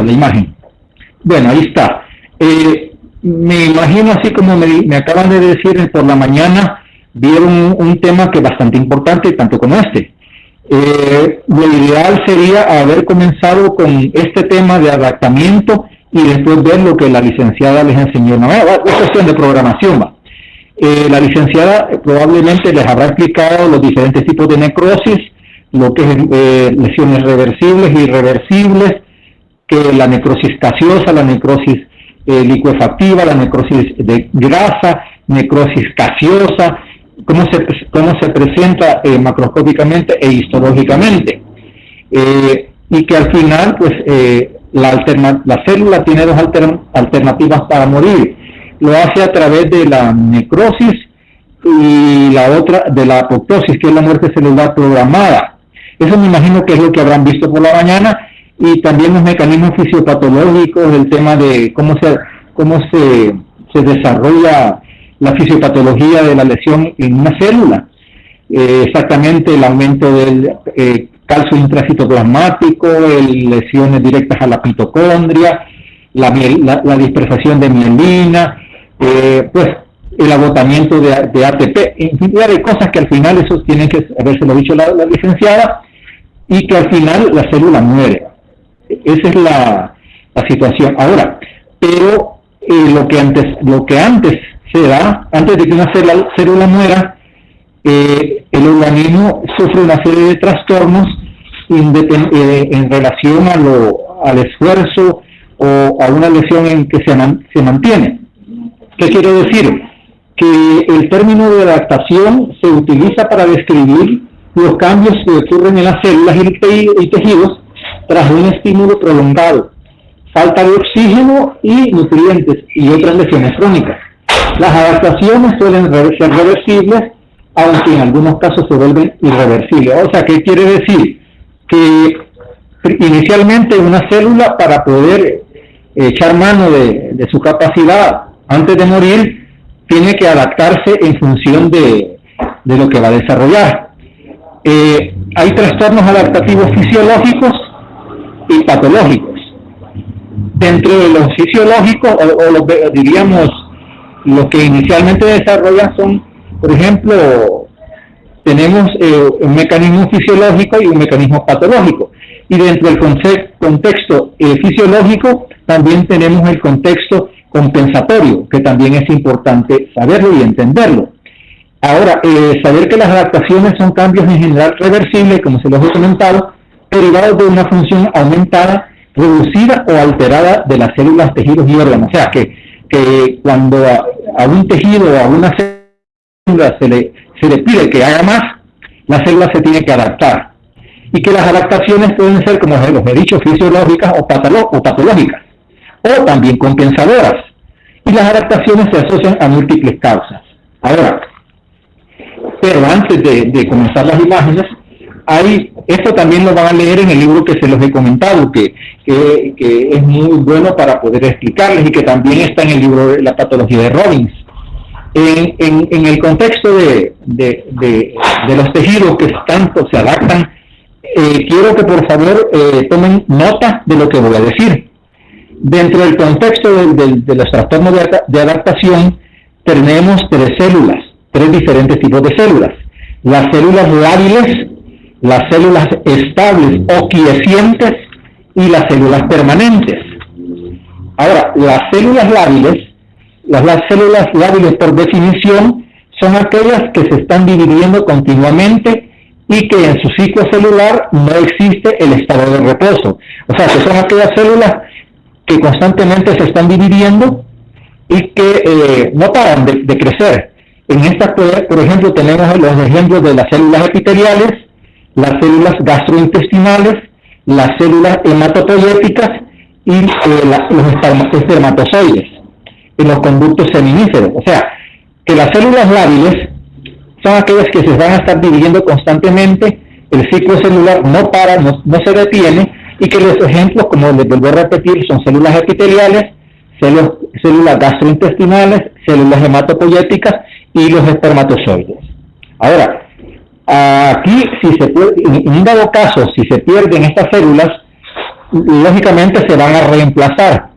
la imagen. Bueno, ahí está. Me imagino, así como me acaban de decir por la mañana, vieron un tema que es bastante importante, tanto como este. Lo ideal sería haber comenzado con este tema de adaptamiento y después ver lo que la licenciada les enseñó. No, es cuestión de programación, va. La licenciada probablemente les habrá explicado los diferentes tipos de necrosis, lo que es lesiones reversibles e irreversibles, que la necrosis gaseosa, la necrosis licuefactiva, la necrosis de grasa, necrosis gaseosa, cómo se presenta macroscópicamente e histológicamente, y que al final pues la célula tiene dos alternativas para morir. Lo hace a través de la necrosis y la otra de la apoptosis, que es la muerte celular programada. Eso me imagino que es lo que habrán visto por la mañana, y también los mecanismos fisiopatológicos, el tema de cómo se desarrolla la fisiopatología de la lesión en una célula, exactamente el aumento del calcio intracitoplasmático, lesiones directas a la mitocondria, la dispersación de mielina, pues el agotamiento de ATP, infinidad de cosas que al final eso tienen que habérselo dicho la licenciada, y que al final la célula muere. Esa es la situación. Ahora, pero lo que antes se da, antes de que una célula muera, el organismo sufre una serie de trastornos en relación al esfuerzo o a una lesión en que se mantiene. ¿Qué quiere decir? Que el término de adaptación se utiliza para describir los cambios que ocurren en las células y tejidos tras un estímulo prolongado, falta de oxígeno y nutrientes y otras lesiones crónicas. Las adaptaciones suelen ser reversibles, aunque en algunos casos se vuelven irreversibles. O sea, ¿qué quiere decir? Que inicialmente una célula, para poder echar mano de su capacidad antes de morir, tiene que adaptarse en función de lo que va a desarrollar. Hay trastornos adaptativos fisiológicos y patológicos. Dentro de los fisiológicos, diríamos, los que inicialmente desarrollan son, por ejemplo, tenemos un mecanismo fisiológico y un mecanismo patológico. Y dentro del contexto fisiológico también tenemos el contexto compensatorio, que también es importante saberlo y entenderlo. Ahora, saber que las adaptaciones son cambios en general reversibles, como se los he comentado, derivados de una función aumentada, reducida o alterada de las células, tejidos y órganos. O sea, que cuando a un tejido o a una célula se le pide que haga más, la célula se tiene que adaptar. Y que las adaptaciones pueden ser, como los he dicho, fisiológicas o patológicas, o también compensadoras. Y las adaptaciones se asocian a múltiples causas. Ahora, pero antes de comenzar las imágenes, esto también lo van a leer en el libro que se los he comentado, que es muy bueno para poder explicarles, y que también está en el libro de la patología de Robbins. En el contexto de los tejidos que tanto se adaptan, quiero que por favor tomen nota de lo que voy a decir. Dentro del contexto de los trastornos de adaptación, tenemos tres diferentes tipos de células: las células lábiles, las células estables o quiescentes y las células permanentes. Ahora, las células lábiles por definición son aquellas que se están dividiendo continuamente y que en su ciclo celular no existe el estado de reposo. O sea, que son aquellas células que constantemente se están dividiendo y que no paran de crecer. En estas, por ejemplo, tenemos los ejemplos de las células epiteliales, las células gastrointestinales, las células hematopoyéticas y los espermatozoides en los conductos seminíferos. O sea, que las células lábiles son aquellas que se van a estar dividiendo constantemente, el ciclo celular no para, no se detiene, y que los ejemplos, como les vuelvo a repetir, son células epiteliales, células gastrointestinales, células hematopoyéticas y los espermatozoides. Ahora, aquí, en un dado caso, si se pierden estas células, lógicamente se van a reemplazar.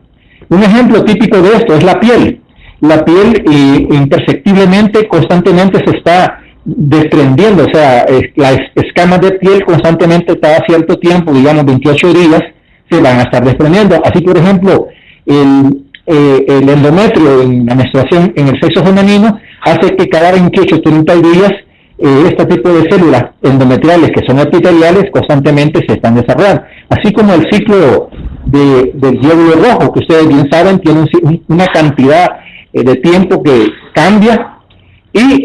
Un ejemplo típico de esto es la piel. La piel imperceptiblemente, constantemente se está desprendiendo, o sea, las escamas de piel constantemente cada cierto tiempo, digamos 28 días, se van a estar desprendiendo. Así, por ejemplo, el endometrio en la menstruación en el sexo femenino hace que cada 28 30 días este tipo de células endometriales que son epiteliales constantemente se están desarrollando. Así como el ciclo del glóbulo rojo, que ustedes bien saben, tiene una cantidad de tiempo que cambia, y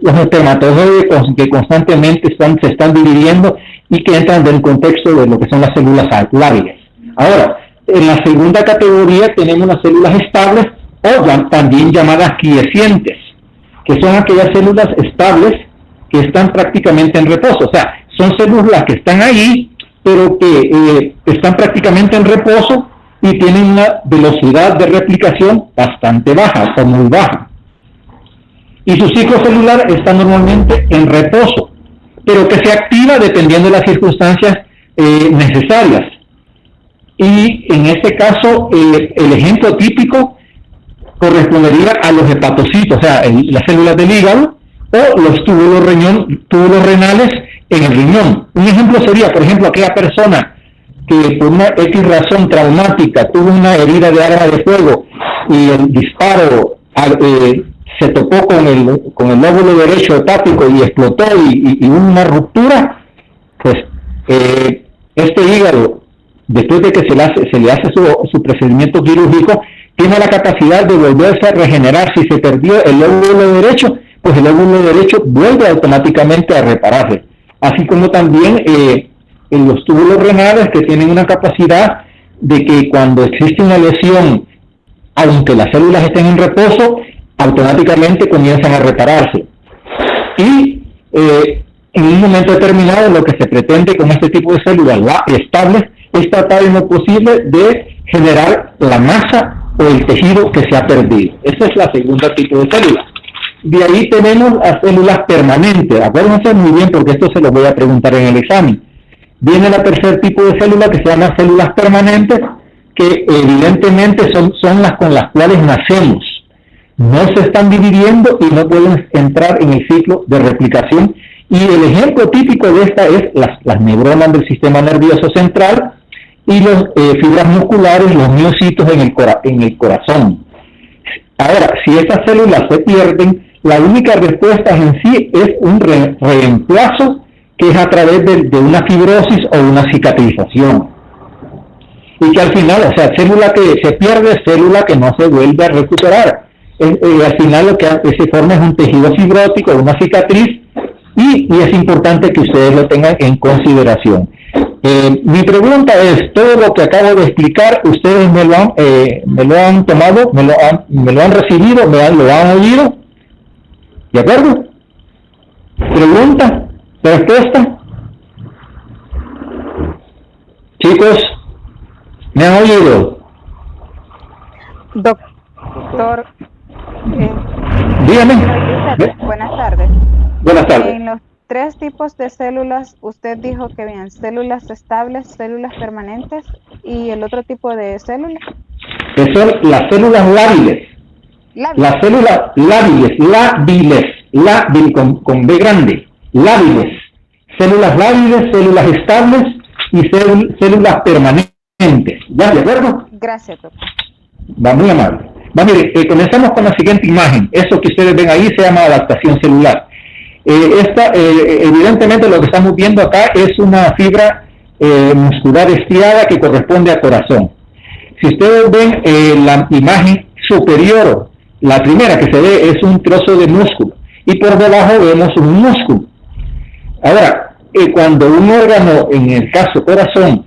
los espermatozoides que constantemente se están dividiendo y que entran en el contexto de lo que son las células lábiles. Ahora, en la segunda categoría tenemos las células estables, o también llamadas quiescentes, que son aquellas células estables que están prácticamente en reposo. O sea, son células que están ahí, pero que están prácticamente en reposo y tienen una velocidad de replicación bastante baja, o muy baja. Y su ciclo celular está normalmente en reposo, pero que se activa dependiendo de las circunstancias necesarias. Y en este caso, el ejemplo típico correspondería a los hepatocitos, o sea, las células del hígado, o los túbulos renales en el riñón. Un ejemplo sería, por ejemplo, aquella persona que por una X razón traumática tuvo una herida de arma de fuego y el disparo se topó con el lóbulo derecho hepático y explotó y hubo una ruptura, pues este hígado, después de que se le hace su procedimiento quirúrgico, tiene la capacidad de volverse a regenerar. Si se perdió el lóbulo derecho, pues el lóbulo derecho vuelve automáticamente a repararse. Así como también en los túbulos renales, que tienen una capacidad de que cuando existe una lesión, aunque las células estén en reposo, automáticamente comienzan a repararse. Y en un momento determinado, lo que se pretende con este tipo de células estables es tratar en lo posible de generar la masa o el tejido que se ha perdido. Esa es la segunda tipo de célula. De ahí tenemos las células permanentes. Acuérdense muy bien, porque esto se lo voy a preguntar en el examen. Viene la tercer tipo de célula, que se llama células permanentes, que evidentemente son las con las cuales nacemos. No se están dividiendo y no pueden entrar en el ciclo de replicación. Y el ejemplo típico de esta es las neuronas del sistema nervioso central y las fibras musculares, los miocitos en el corazón. Ahora, si estas células se pierden, la única respuesta en sí es un reemplazo, que es a través de una fibrosis o una cicatrización. Y que al final, o sea, célula que se pierde es célula que no se vuelve a recuperar. Al final lo que se forma es un tejido fibrótico, una cicatriz, y es importante que ustedes lo tengan en consideración. Mi pregunta es, todo lo que acabo de explicar, ustedes me lo han tomado, me lo han recibido, lo han oído, ¿de acuerdo? ¿Pregunta? ¿Respuesta? Chicos, ¿me han oído? Doctor, dígame. Buenas tardes. Buenas tardes. En los 3 tipos de células, usted dijo que habían células estables, células permanentes y el otro tipo de células. Que son las células lábiles. Las células lábiles, con B grande, lábiles. Células lábiles, células estables y células permanentes. ¿Ya, de acuerdo? Gracias, doctor. Va, muy amable. Va, mire, comenzamos con la siguiente imagen. Esto que ustedes ven ahí se llama adaptación celular. Evidentemente lo que estamos viendo acá es una fibra muscular estriada que corresponde al corazón. Si ustedes ven la imagen superior, la primera que se ve es un trozo de músculo y por debajo vemos un músculo. Ahora, cuando un órgano, en el caso corazón,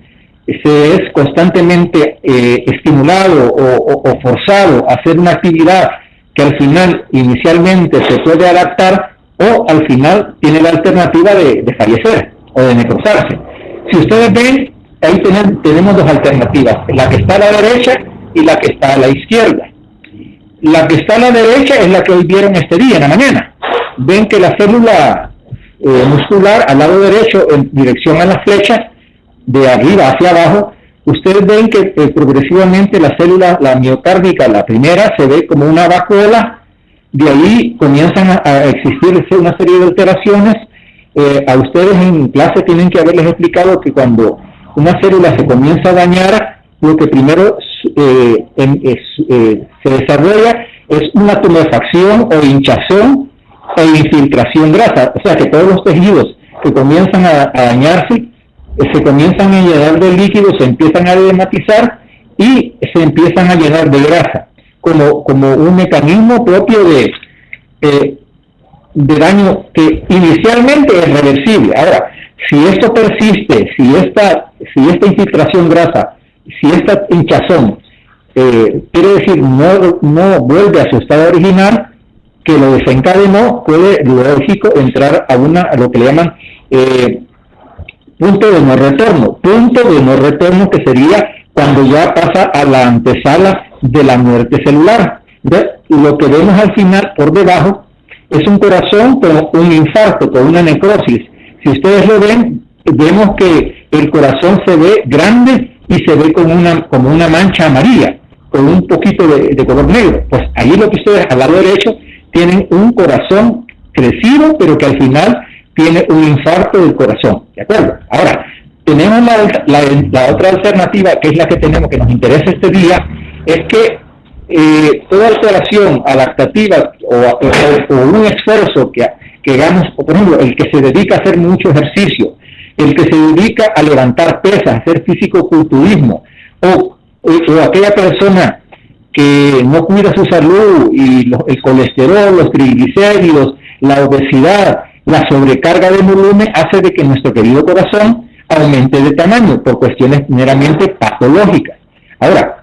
se es constantemente estimulado o forzado a hacer una actividad que al final inicialmente se puede adaptar, o al final tiene la alternativa de fallecer o de necrosarse. Si ustedes ven, ahí tenemos 2 alternativas, la que está a la derecha y la que está a la izquierda. La que está a la derecha es la que hoy vieron este día, en la mañana. Ven que la célula muscular al lado derecho, en dirección a las flechas, de arriba hacia abajo, ustedes ven que progresivamente la célula, la miocárdica, la primera, se ve como una vacuola, de ahí comienzan a existir una serie de alteraciones. A ustedes en clase tienen que haberles explicado que cuando una célula se comienza a dañar, lo que primero se desarrolla es una tumefacción o hinchazón e infiltración grasa, o sea que todos los tejidos que comienzan a dañarse se comienzan a llenar de líquido, se empiezan a edematizar y se empiezan a llenar de grasa, como un mecanismo propio de daño que inicialmente es reversible. Ahora, si esto persiste, si esta infiltración grasa, si esta hinchazón, quiere decir no vuelve a su estado original, que lo desencadenó, puede, lógico, entrar a lo que le llaman punto de no retorno, que sería cuando ya pasa a la antesala de la muerte celular. Lo que vemos al final por debajo es un corazón con un infarto, con una necrosis. Si ustedes lo ven, vemos que el corazón se ve grande y se ve como una mancha amarilla, con un poquito de color negro. Pues ahí lo que ustedes al lado derecho tienen un corazón crecido, pero que al final tiene un infarto del corazón, ¿de acuerdo? Ahora, tenemos la otra alternativa, que es la que tenemos, que nos interesa este día, es que toda alteración adaptativa o un esfuerzo que hagamos, por ejemplo, el que se dedica a hacer mucho ejercicio, el que se dedica a levantar pesas, a hacer físico-culturismo, o aquella persona que no cuida su salud y el colesterol, los triglicéridos, la obesidad, la sobrecarga de volumen hace de que nuestro querido corazón aumente de tamaño por cuestiones meramente patológicas. Ahora,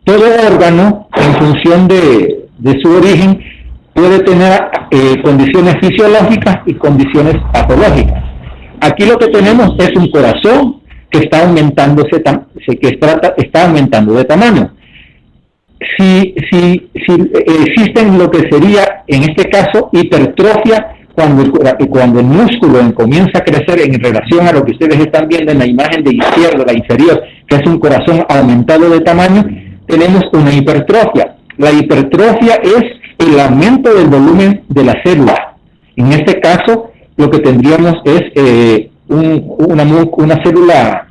todo órgano, en función de su origen, puede tener condiciones fisiológicas y condiciones patológicas. Aquí lo que tenemos es un corazón que está aumentando está aumentando de tamaño. Si existen lo que sería, en este caso, hipertrofia, cuando el músculo comienza a crecer en relación a lo que ustedes están viendo en la imagen de izquierda, la inferior, que es un corazón aumentado de tamaño, tenemos una hipertrofia. La hipertrofia es el aumento del volumen de la célula. En este caso, lo que tendríamos es una célula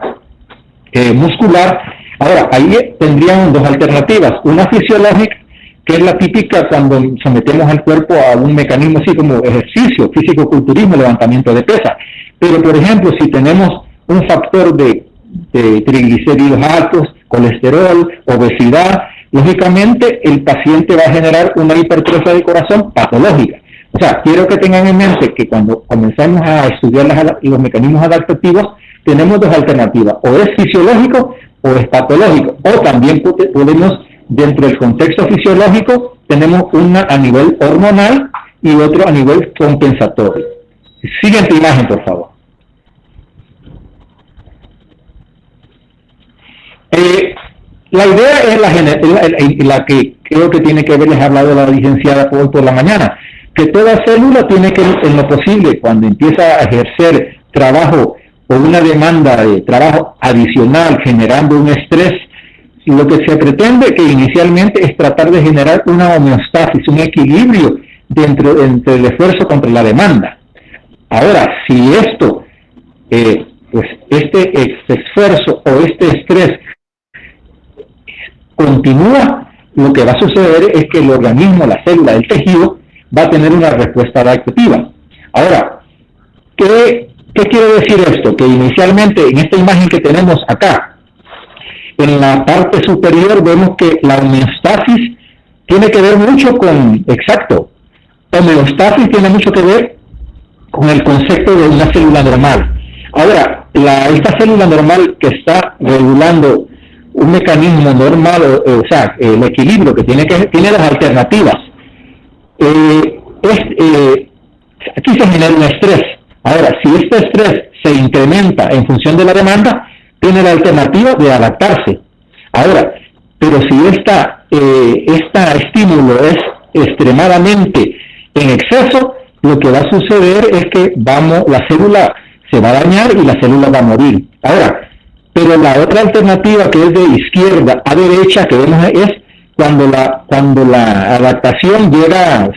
muscular. Ahora, ahí tendrían dos alternativas. Una fisiológica, que es la típica cuando sometemos al cuerpo a un mecanismo así como ejercicio, físico-culturismo, levantamiento de pesas. Pero, por ejemplo, si tenemos un factor de triglicéridos altos, colesterol, obesidad, lógicamente el paciente va a generar una hipertrofia del corazón patológica. O sea, quiero que tengan en mente que cuando comenzamos a estudiar los mecanismos adaptativos, tenemos dos alternativas: o es fisiológico o es patológico. O también podemos, dentro del contexto fisiológico, tenemos una a nivel hormonal y otro a nivel compensatorio. Siguiente imagen, por favor. La idea es la que creo que tiene que haberles hablado la licenciada hoy por la mañana, que toda célula tiene que, en lo posible, cuando empieza a ejercer trabajo o una demanda de trabajo adicional generando un estrés, lo que se pretende que inicialmente es tratar de generar una homeostasis, un equilibrio entre el esfuerzo contra la demanda. Ahora, si esto, pues este esfuerzo o este estrés continúa, lo que va a suceder es que el organismo, la célula, el tejido, va a tener una respuesta adaptativa. Ahora, ¿qué quiere decir esto? Que inicialmente en esta imagen que tenemos acá, en la parte superior vemos que la homeostasis tiene que ver mucho con, homeostasis tiene mucho que ver con el concepto de una célula normal. Ahora, esta célula normal que está regulando un mecanismo normal, o sea, el equilibrio que tiene las alternativas. Aquí se genera un estrés. Ahora, si este estrés se incrementa en función de la demanda, tiene la alternativa de adaptarse. Ahora, pero si este estímulo es extremadamente en exceso, lo que va a suceder es que la célula se va a dañar y la célula va a morir. Ahora, Pero la otra alternativa, que es de izquierda a derecha, que vemos es cuando la adaptación llega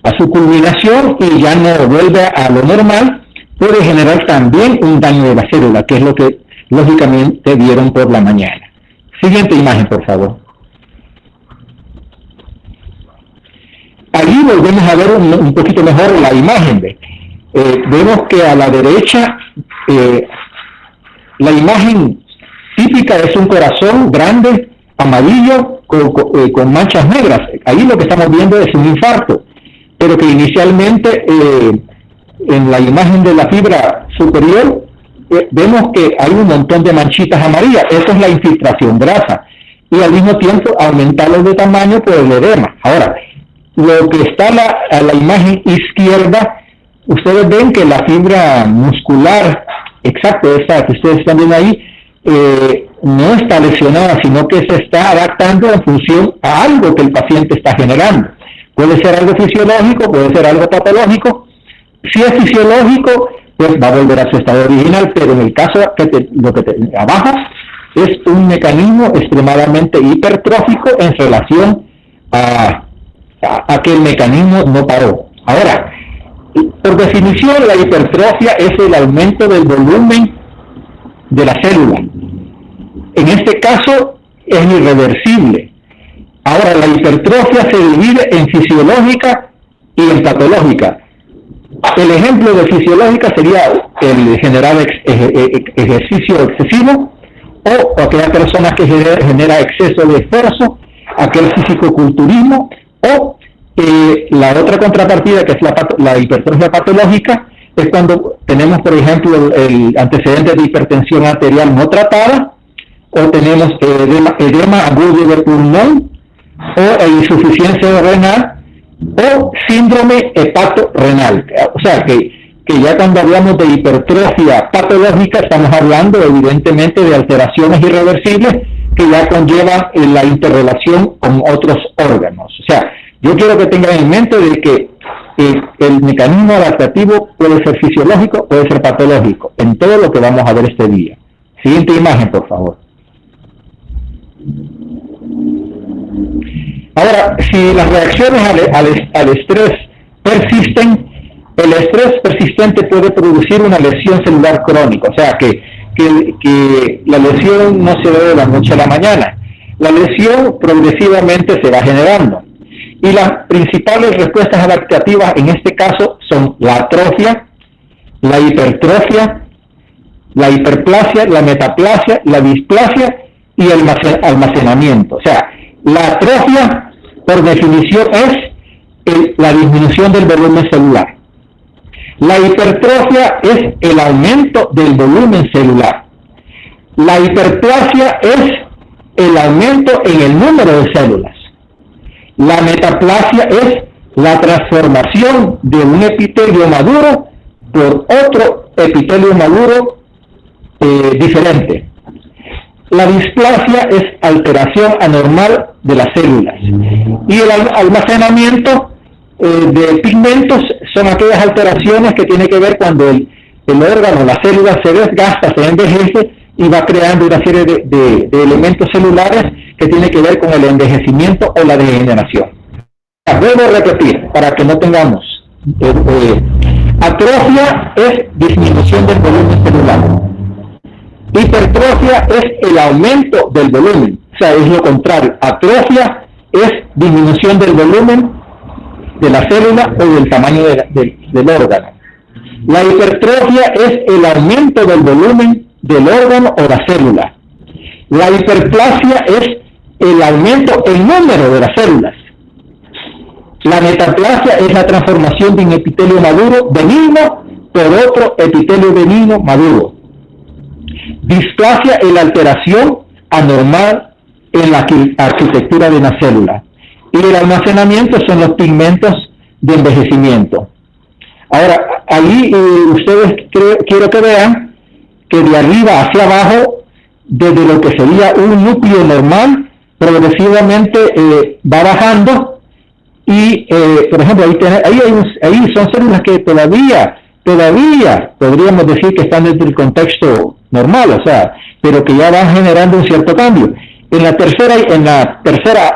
a su culminación y ya no vuelve a lo normal, puede generar también un daño de la célula, que es lo que lógicamente vieron por la mañana. Siguiente imagen, por favor. Allí volvemos a ver un poquito mejor la imagen. Vemos que a la derecha la imagen típica es un corazón grande, amarillo, con manchas negras. Ahí lo que estamos viendo es un infarto, pero que inicialmente en la imagen de la fibra superior vemos que hay un montón de manchitas amarillas. Eso es la infiltración grasa, y al mismo tiempo aumentarlo de tamaño por el edema. Ahora, lo que está a la imagen izquierda, ustedes ven que la fibra muscular, exacto, esta que ustedes están viendo ahí, no está lesionada, sino que se está adaptando en función a algo que el paciente está generando. Puede ser algo fisiológico, puede ser algo patológico. Si es fisiológico, pues va a volver a su estado original, pero en el caso lo que te abajo es un mecanismo extremadamente hipertrófico en relación a que el mecanismo no paró. Ahora, por definición, la hipertrofia es el aumento del volumen de la célula. En este caso es irreversible. Ahora, la hipertrofia se divide en fisiológica y en patológica. El ejemplo de fisiológica sería el generar ejercicio excesivo, o aquella persona que genera exceso de esfuerzo, aquel fisicoculturismo, o la otra contrapartida, que es la hipertrofia patológica, es cuando tenemos, por ejemplo, el antecedente de hipertensión arterial no tratada, o tenemos edema agudo del pulmón, o insuficiencia renal, o síndrome hepatorrenal. O sea que ya cuando hablamos de hipertrofia patológica, estamos hablando evidentemente de alteraciones irreversibles que ya conllevan la interrelación con otros órganos. O sea, yo quiero que tengan en mente de que el mecanismo adaptativo puede ser fisiológico, puede ser patológico, en todo lo que vamos a ver este día. Siguiente imagen, por favor. Ahora, si las reacciones al estrés persisten, el estrés persistente puede producir una lesión celular crónica, o sea que la lesión no se ve de la noche a la mañana. La lesión progresivamente se va generando. Y las principales respuestas adaptativas en este caso son la atrofia, la hipertrofia, la hiperplasia, la metaplasia, la displasia y el almacenamiento. O sea, la atrofia, por definición, es la disminución del volumen celular. La hipertrofia es el aumento del volumen celular. La hiperplasia es el aumento en el número de células. La metaplasia es la transformación de un epitelio maduro por otro epitelio maduro diferente. La displasia es alteración anormal de las células. Y el almacenamiento de pigmentos son aquellas alteraciones que tienen que ver cuando el órgano, la célula, se desgasta, se envejece y va creando una serie de elementos celulares que tienen que ver con el envejecimiento o la degeneración. Vuelvo a repetir para que no tengamos. Atrofia es disminución del volumen celular. Hipertrofia es el aumento del volumen, o sea, es lo contrario. Atrofia es disminución del volumen de la célula o del tamaño del órgano. La hipertrofia es el aumento del volumen del órgano o la célula. La hiperplasia es el aumento en número de las células. La metaplasia es la transformación de un epitelio maduro benigno por otro epitelio benigno maduro. Displasia es la alteración anormal en la arquitectura de una célula. Y el almacenamiento son los pigmentos de envejecimiento. Ahora, ahí ustedes quiero que vean que de arriba hacia abajo, desde lo que sería un núcleo normal, progresivamente va bajando y, por ejemplo, ahí son células que todavía podríamos decir que están dentro del contexto normal, o sea, pero que ya van generando un cierto cambio. En la tercera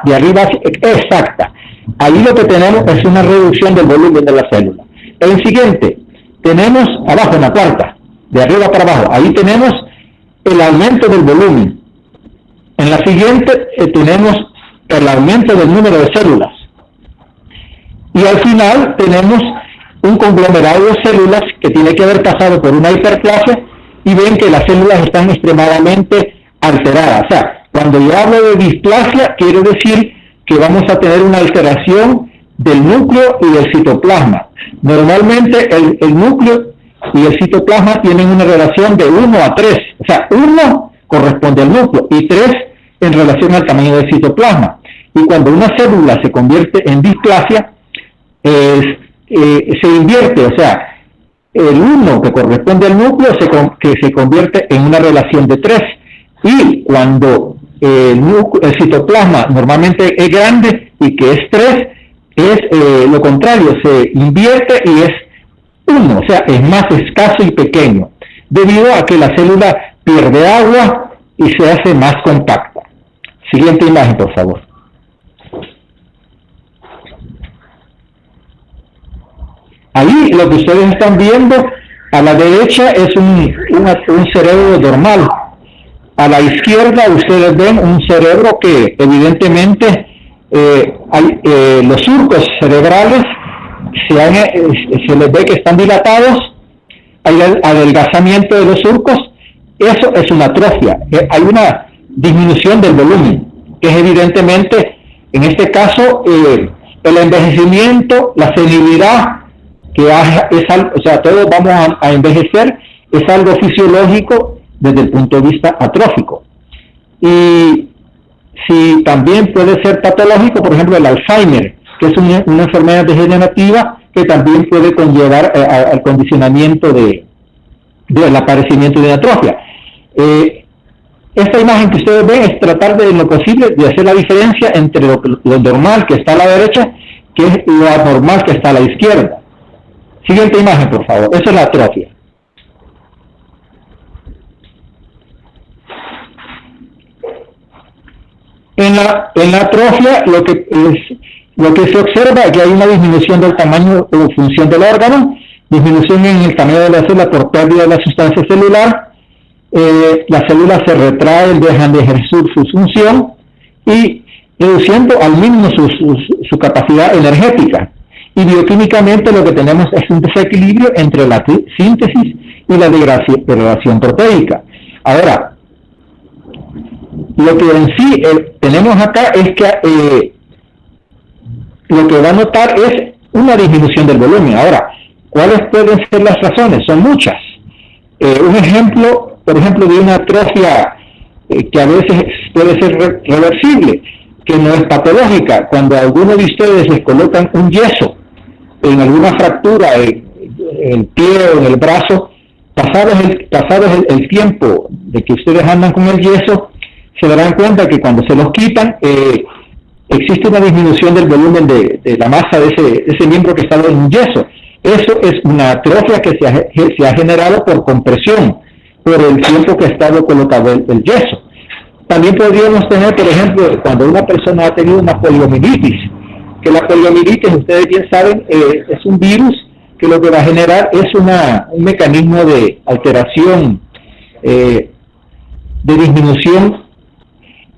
de arriba exacta, ahí lo que tenemos es una reducción del volumen de la célula. En el siguiente, tenemos abajo, en la cuarta, de arriba para abajo, ahí tenemos el aumento del volumen. En la siguiente tenemos el aumento del número de células. Y al final tenemos un conglomerado de células que tiene que haber pasado por una hiperplasia y ven que las células están extremadamente alteradas. O sea, cuando yo hablo de displasia, quiero decir que vamos a tener una alteración del núcleo y del citoplasma. Normalmente el núcleo y el citoplasma tienen una relación de 1 a 3. O sea, 1 corresponde al núcleo y 3 en relación al tamaño del citoplasma. Y cuando una célula se convierte en displasia, se invierte, o sea, el 1 que corresponde al núcleo que se convierte en una relación de 3. Y cuando el citoplasma normalmente es grande y que es 3, es lo contrario, se invierte y es 1, o sea, es más escaso y pequeño, debido a que la célula pierde agua y se hace más compacta. Siguiente imagen, por favor. Ahí lo que ustedes están viendo a la derecha es un cerebro normal. A la izquierda ustedes ven un cerebro que evidentemente los surcos cerebrales se les ve que están dilatados, hay adelgazamiento de los surcos, eso es una atrofia, hay una disminución del volumen, que es evidentemente, en este caso, el envejecimiento, la senilidad, o sea, todos vamos a envejecer, es algo fisiológico desde el punto de vista atrófico. Y si también puede ser patológico, por ejemplo, el Alzheimer, que es una enfermedad degenerativa que también puede conllevar al condicionamiento del aparecimiento de atrofia. Esta imagen que ustedes ven es tratar de lo posible de hacer la diferencia entre lo normal que está a la derecha, que es lo anormal que está a la izquierda. Siguiente imagen, por favor. Esa es la atrofia. En la atrofia lo que se observa es que hay una disminución del tamaño o función del órgano, disminución en el tamaño de la célula por pérdida de la sustancia celular, las células se retraen, dejan de ejercer su función y reduciendo al mínimo su capacidad energética. Y bioquímicamente lo que tenemos es un desequilibrio entre la síntesis y la degradación proteica. Ahora, lo que en sí tenemos acá es que lo que va a notar es una disminución del volumen. Ahora, ¿cuáles pueden ser las razones? Son muchas. Un ejemplo, por ejemplo, de una atrofia que a veces puede ser reversible, que no es patológica. Cuando a alguno de ustedes les colocan un yeso en alguna fractura, en el pie o en el brazo, pasado el tiempo de que ustedes andan con el yeso, se darán cuenta que cuando se los quitan, existe una disminución del volumen de la masa de ese miembro que está en un yeso. Eso es una atrofia que se ha generado por compresión, por el tiempo que ha estado colocado el yeso. También podríamos tener, por ejemplo, cuando una persona ha tenido una poliomielitis, que la poliomielitis, ustedes bien saben, es un virus que lo que va a generar es un mecanismo de alteración, de disminución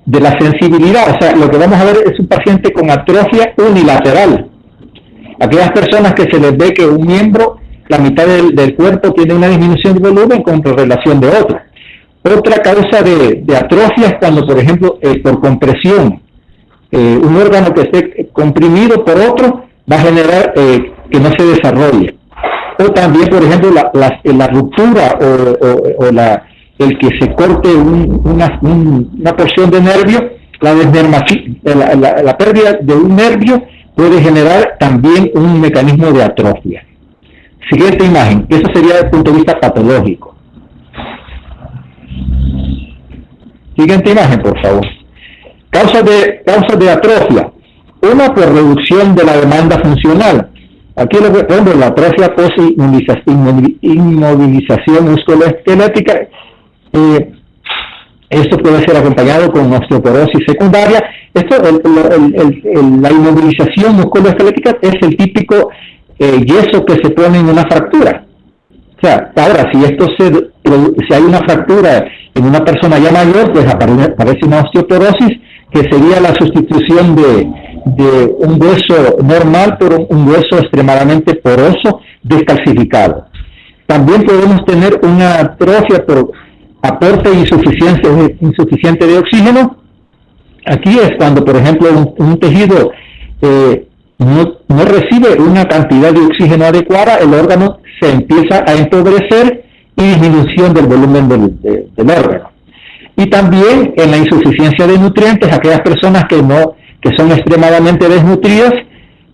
de la sensibilidad. O sea, lo que vamos a ver es un paciente con atrofia unilateral. Aquellas personas que se les ve que un miembro, la mitad del cuerpo tiene una disminución de volumen contra relación de otro. Otra causa de atrofia es cuando, por ejemplo, por compresión, un órgano que esté comprimido por otro va a generar que no se desarrolle. O también, por ejemplo, la ruptura o el que se corte una porción de nervio, la pérdida de un nervio puede generar también un mecanismo de atrofia. Siguiente imagen, eso sería desde el punto de vista patológico. Siguiente imagen, por favor. Causas de atrofia. Una, por reducción de la demanda funcional. Aquí lo que vemos, la atrofia post-inmovilización musculoesquelética Esto puede ser acompañado con osteoporosis secundaria. La inmovilización musculoesquelética es el típico yeso que se pone en una fractura. O sea, ahora, si hay una fractura en una persona ya mayor, pues aparece una osteoporosis, que sería la sustitución de un hueso normal por un hueso extremadamente poroso, descalcificado. También podemos tener una atrofia por aporte insuficiente de oxígeno. Aquí es cuando, por ejemplo, un tejido no recibe una cantidad de oxígeno adecuada, el órgano se empieza a empobrecer y disminución del volumen del órgano. Y también en la insuficiencia de nutrientes, aquellas personas que son extremadamente desnutridas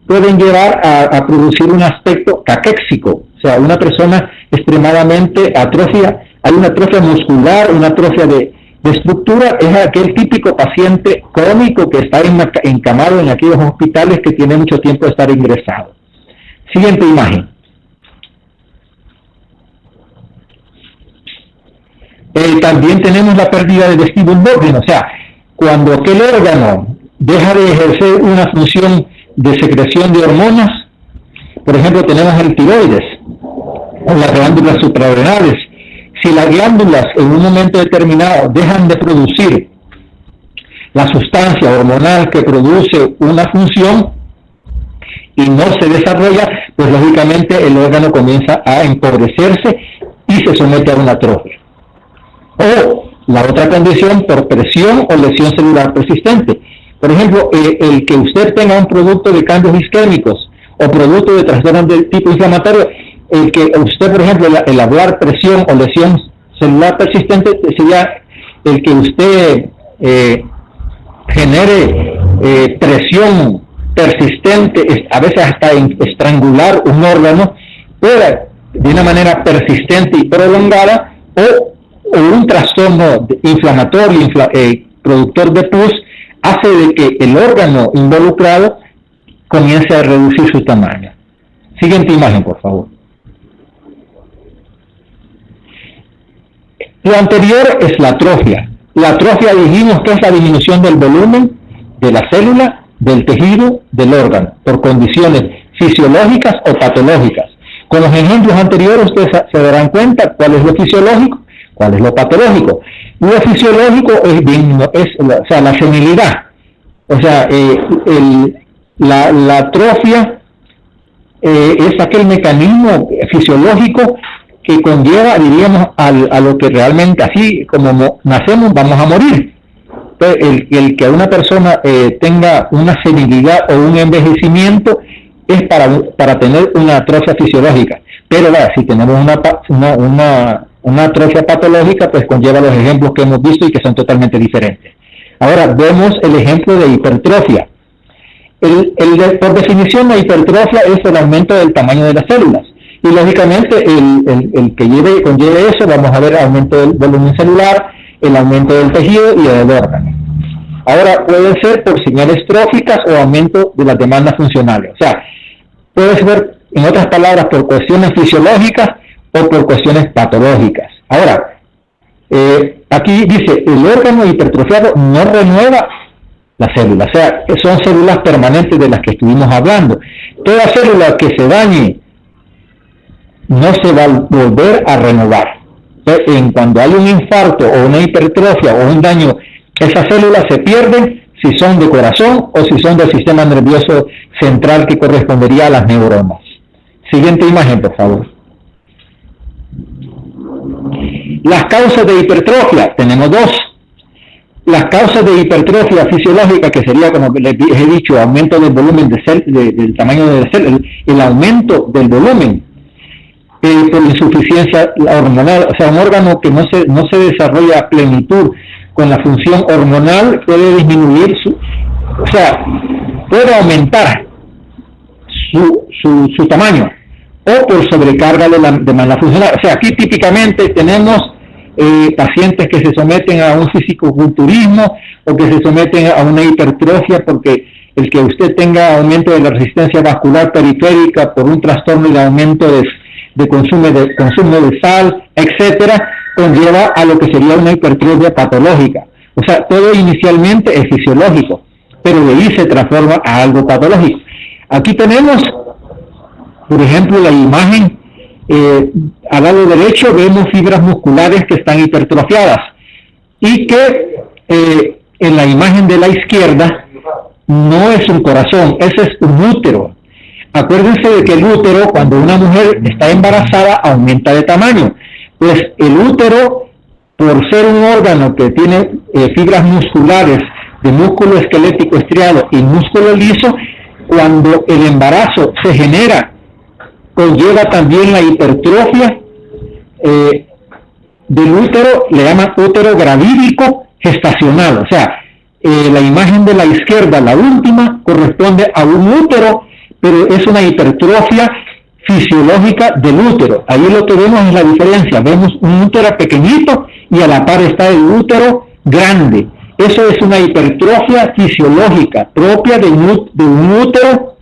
pueden llevar a producir un aspecto caquéxico, o sea, una persona extremadamente atrofia. Hay una atrofia muscular, una atrofia de estructura, es aquel típico paciente crónico que está encamado en aquellos hospitales que tiene mucho tiempo de estar ingresado. Siguiente imagen. También tenemos la pérdida de vestíbulo endocrino, o sea, cuando aquel órgano deja de ejercer una función de secreción de hormonas. Por ejemplo, tenemos el tiroides o las glándulas suprarrenales. Si las glándulas en un momento determinado dejan de producir la sustancia hormonal que produce una función y no se desarrolla, pues lógicamente el órgano comienza a empobrecerse y se somete a una atrofia. O la otra condición, por presión o lesión celular persistente. Por ejemplo, el que usted tenga un producto de cambios isquémicos o producto de trastornos de tipo inflamatorio, el que usted, por ejemplo, el hablar presión o lesión celular persistente, sería el que usted genere presión persistente, a veces hasta estrangular un órgano, de una manera persistente y prolongada, o un trastorno inflamatorio, productor de pus, hace de que el órgano involucrado comience a reducir su tamaño. Siguiente imagen, por favor. Lo anterior es la atrofia. La atrofia dijimos que es la disminución del volumen de la célula, del tejido, del órgano, por condiciones fisiológicas o patológicas. Con los ejemplos anteriores ustedes se darán cuenta cuál es lo fisiológico, cuál es lo patológico. Lo fisiológico es la senilidad. O sea, la atrofia es aquel mecanismo fisiológico que conlleva, diríamos, a lo que realmente, así como nacemos, vamos a morir. Entonces, el que una persona tenga una senilidad o un envejecimiento es para tener una atrofia fisiológica. Pero si tenemos una atrofia patológica, pues conlleva los ejemplos que hemos visto y que son totalmente diferentes. Ahora vemos el ejemplo de hipertrofia. Por definición, la hipertrofia es el aumento del tamaño de las células. Y lógicamente el que conlleve eso, vamos a ver aumento del volumen celular, el aumento del tejido y del órgano. Ahora puede ser por señales tróficas o aumento de las demandas funcionales. O sea, puede ser, en otras palabras, por cuestiones fisiológicas o por cuestiones patológicas. Ahora, aquí dice, el órgano hipertrofiado no renueva la célula, o sea, son células permanentes de las que estuvimos hablando. Toda célula que se dañe no se va a volver a renovar. Entonces, cuando hay un infarto o una hipertrofia o un daño, esas células se pierden si son de corazón o si son del sistema nervioso central que correspondería a las neuronas. Siguiente imagen, por favor. Las causas de hipertrofia, tenemos dos. Las causas de hipertrofia fisiológica, que sería, como les he dicho, aumento del volumen del tamaño de la célula, el aumento del volumen por insuficiencia hormonal, o sea, un órgano que no se desarrolla a plenitud con la función hormonal, puede disminuir puede aumentar su tamaño, o por sobrecarga de la demanda funcional. O sea, aquí típicamente tenemos pacientes que se someten a un fisicoculturismo o que se someten a una hipertrofia porque el que usted tenga aumento de la resistencia vascular periférica por un trastorno de aumento de consumo de sal, etcétera, conlleva a lo que sería una hipertrofia patológica. O sea, todo inicialmente es fisiológico, pero de ahí se transforma a algo patológico. Aquí tenemos, por ejemplo, la imagen, al lado derecho vemos fibras musculares que están hipertrofiadas y que en la imagen de la izquierda no es un corazón, ese es un útero. Acuérdense de que el útero, cuando una mujer está embarazada, aumenta de tamaño. Pues el útero, por ser un órgano que tiene fibras musculares de músculo esquelético estriado y músculo liso, cuando el embarazo se genera, conlleva también la hipertrofia del útero, le llaman útero gravídico gestacional. O sea, la imagen de la izquierda, la última, corresponde a un útero, pero es una hipertrofia fisiológica del útero. Ahí lo que vemos es la diferencia. Vemos un útero pequeñito y a la par está el útero grande. Eso es una hipertrofia fisiológica propia de un útero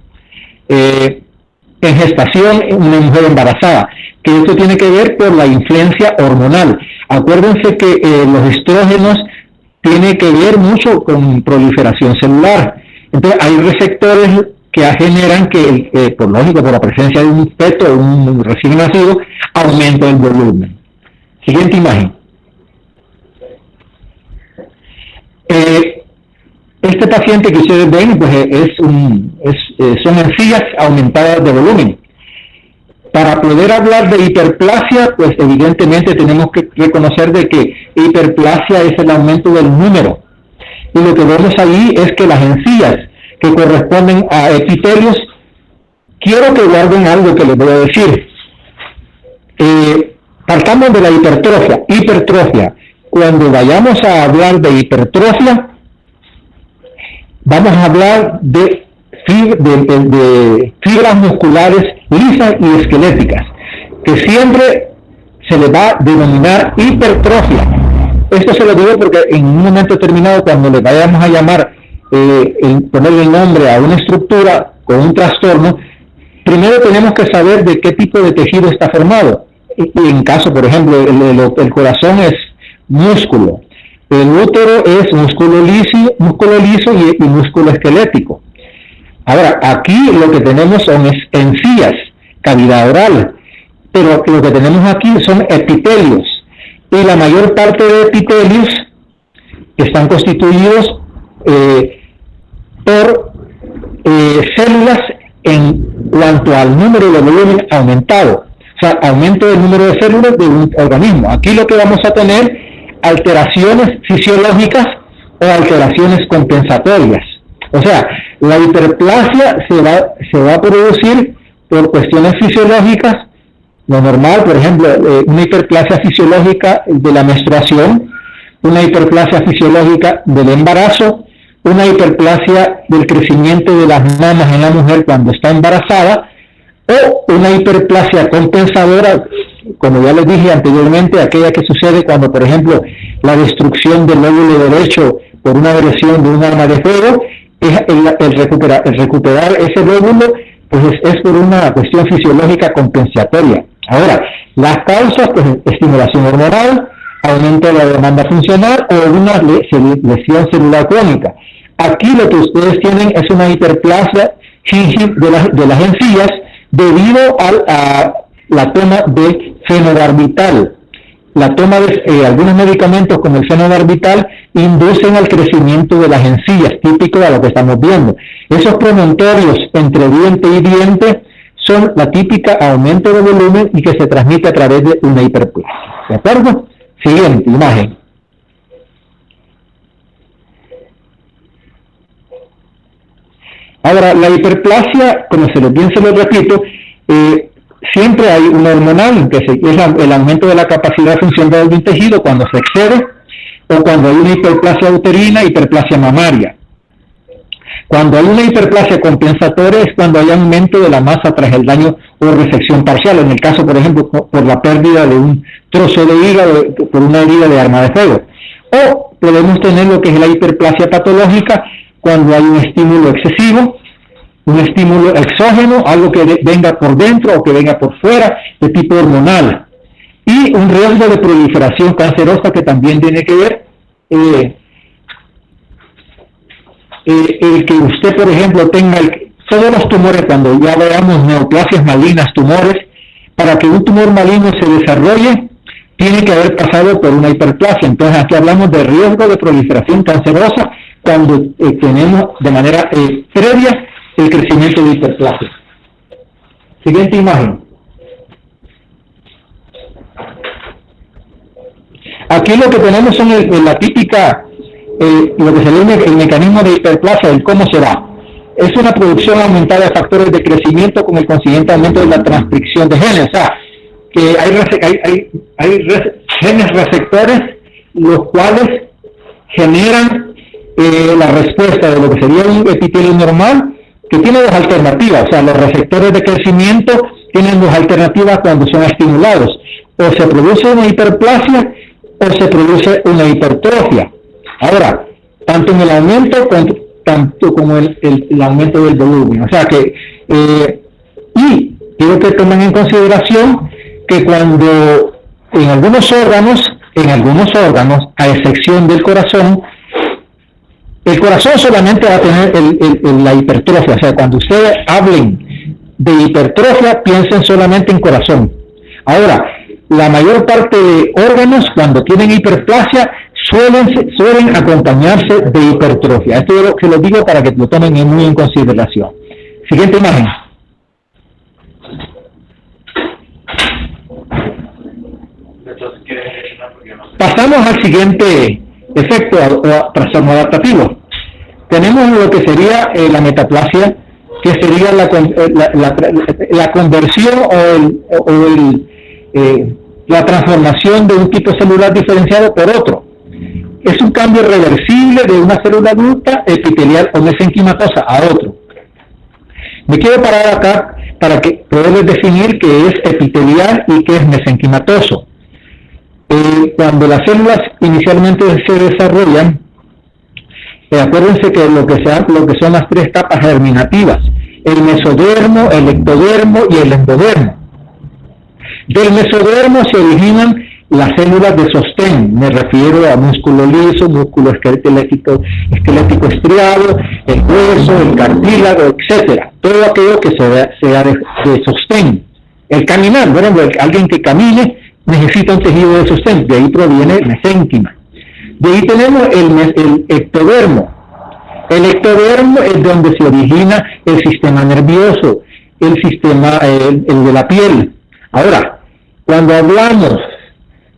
en gestación en una mujer embarazada, que esto tiene que ver por la influencia hormonal. Acuérdense que los estrógenos tienen que ver mucho con proliferación celular. Entonces hay receptores que generan que, por lógico, por la presencia de un feto, un recién nacido, aumenta el volumen. Siguiente imagen. Este paciente que ustedes ven, pues son encías aumentadas de volumen. Para poder hablar de hiperplasia, pues evidentemente tenemos que reconocer de que hiperplasia es el aumento del número. Y lo que vemos ahí es que las encías que corresponden a epitelios, quiero que guarden algo que les voy a decir. Partamos de la hipertrofia. Cuando vayamos a hablar de hipertrofia, vamos a hablar de fibras musculares lisas y esqueléticas, que siempre se le va a denominar hipertrofia. Esto se lo digo porque en un momento determinado, cuando le vayamos a llamar, ponerle el nombre a una estructura con un trastorno, primero tenemos que saber de qué tipo de tejido está formado. Y en caso, por ejemplo, el corazón es músculo, el útero es músculo liso y músculo esquelético. Ahora, aquí lo que tenemos son encías, cavidad oral, pero lo que tenemos aquí son epitelios, y la mayor parte de epitelios están constituidos por células en cuanto al número de volumen aumentado, o sea, aumento del número de células de un organismo. Aquí lo que vamos a tener alteraciones fisiológicas o alteraciones compensatorias. O sea, la hiperplasia se va a producir por cuestiones fisiológicas. Lo normal, por ejemplo, una hiperplasia fisiológica de la menstruación, una hiperplasia fisiológica del embarazo, una hiperplasia del crecimiento de las mamas en la mujer cuando está embarazada, o una hiperplasia compensadora, como ya les dije anteriormente, aquella que sucede cuando, por ejemplo, la destrucción del lóbulo derecho por una agresión de un arma de fuego, el recuperar ese lóbulo, pues es por una cuestión fisiológica compensatoria. Ahora, las causas, pues estimulación hormonal, aumento de la demanda funcional o una lesión celular crónica. Aquí lo que ustedes tienen es una hiperplasia de las encías debido a la toma de fenobarbital. La toma de algunos medicamentos como el fenobarbital inducen al crecimiento de las encías, típico de lo que estamos viendo. Esos promontorios entre diente y diente son la típica aumento de volumen y que se transmite a través de una hiperplasia. ¿De acuerdo? Siguiente imagen. Ahora, la hiperplasia, como bien se lo repito, siempre hay una hormonal, que es el aumento de la capacidad funcional de un tejido cuando se excede, o cuando hay una hiperplasia uterina, hiperplasia mamaria. Cuando hay una hiperplasia compensatoria es cuando hay aumento de la masa tras el daño o resección parcial, en el caso, por ejemplo, por la pérdida de un trozo de hígado por una herida de arma de fuego. O podemos tener lo que es la hiperplasia patológica, cuando hay un estímulo excesivo, un estímulo exógeno, algo que venga por dentro o que venga por fuera, de tipo hormonal. y un riesgo de proliferación cancerosa que también tiene que ver el que usted, por ejemplo, tenga todos los tumores, cuando ya veamos neoplasias malignas, tumores, para que un tumor maligno se desarrolle, tiene que haber pasado por una hiperplasia. Entonces aquí hablamos de riesgo de proliferación cancerosa cuando tenemos de manera previa el crecimiento de hiperplasia. Siguiente imagen. Aquí lo que tenemos son la típica, lo que se llama el mecanismo de hiperplasia, el cómo se da. Es una producción aumentada de factores de crecimiento con el consiguiente aumento de la transcripción de genes. O sea, que hay genes receptores los cuales generan la respuesta de lo que sería un epitelio normal, que tiene dos alternativas. O sea, los receptores de crecimiento tienen dos alternativas cuando son estimulados. O se produce una hiperplasia o se produce una hipertrofia. Ahora, tanto en el aumento tanto como el aumento del volumen. O sea que, y quiero que tomen en consideración que cuando en algunos órganos, a excepción del corazón, el corazón solamente va a tener la hipertrofia. O sea, cuando ustedes hablen de hipertrofia, piensen solamente en corazón. Ahora, la mayor parte de órganos, cuando tienen hiperplasia, suelen acompañarse de hipertrofia. Esto yo se lo digo para que lo tomen muy en consideración. Siguiente imagen. Pasamos al siguiente efecto o trastorno adaptativo. Tenemos lo que sería la metaplasia, que sería la conversión la transformación de un tipo celular diferenciado por otro. Es un cambio reversible de una célula adulta epitelial o mesenquimatosa a otro. Me quiero parar acá para poderles definir qué es epitelial y qué es mesenquimatoso. Cuando las células inicialmente se desarrollan, acuérdense que lo que son las tres capas germinativas: el mesodermo, el ectodermo y el endodermo. Del mesodermo se originan las células de sostén, me refiero a músculo liso, músculo esquelético estriado, el hueso, el cartílago, etcétera. Todo aquello que sea de sostén. El caminar, bueno, alguien que camine necesita un tejido de sostén, de ahí proviene el mesénquima. De ahí tenemos el ectodermo. El ectodermo es donde se origina el sistema nervioso, el sistema el de la piel. Ahora, cuando hablamos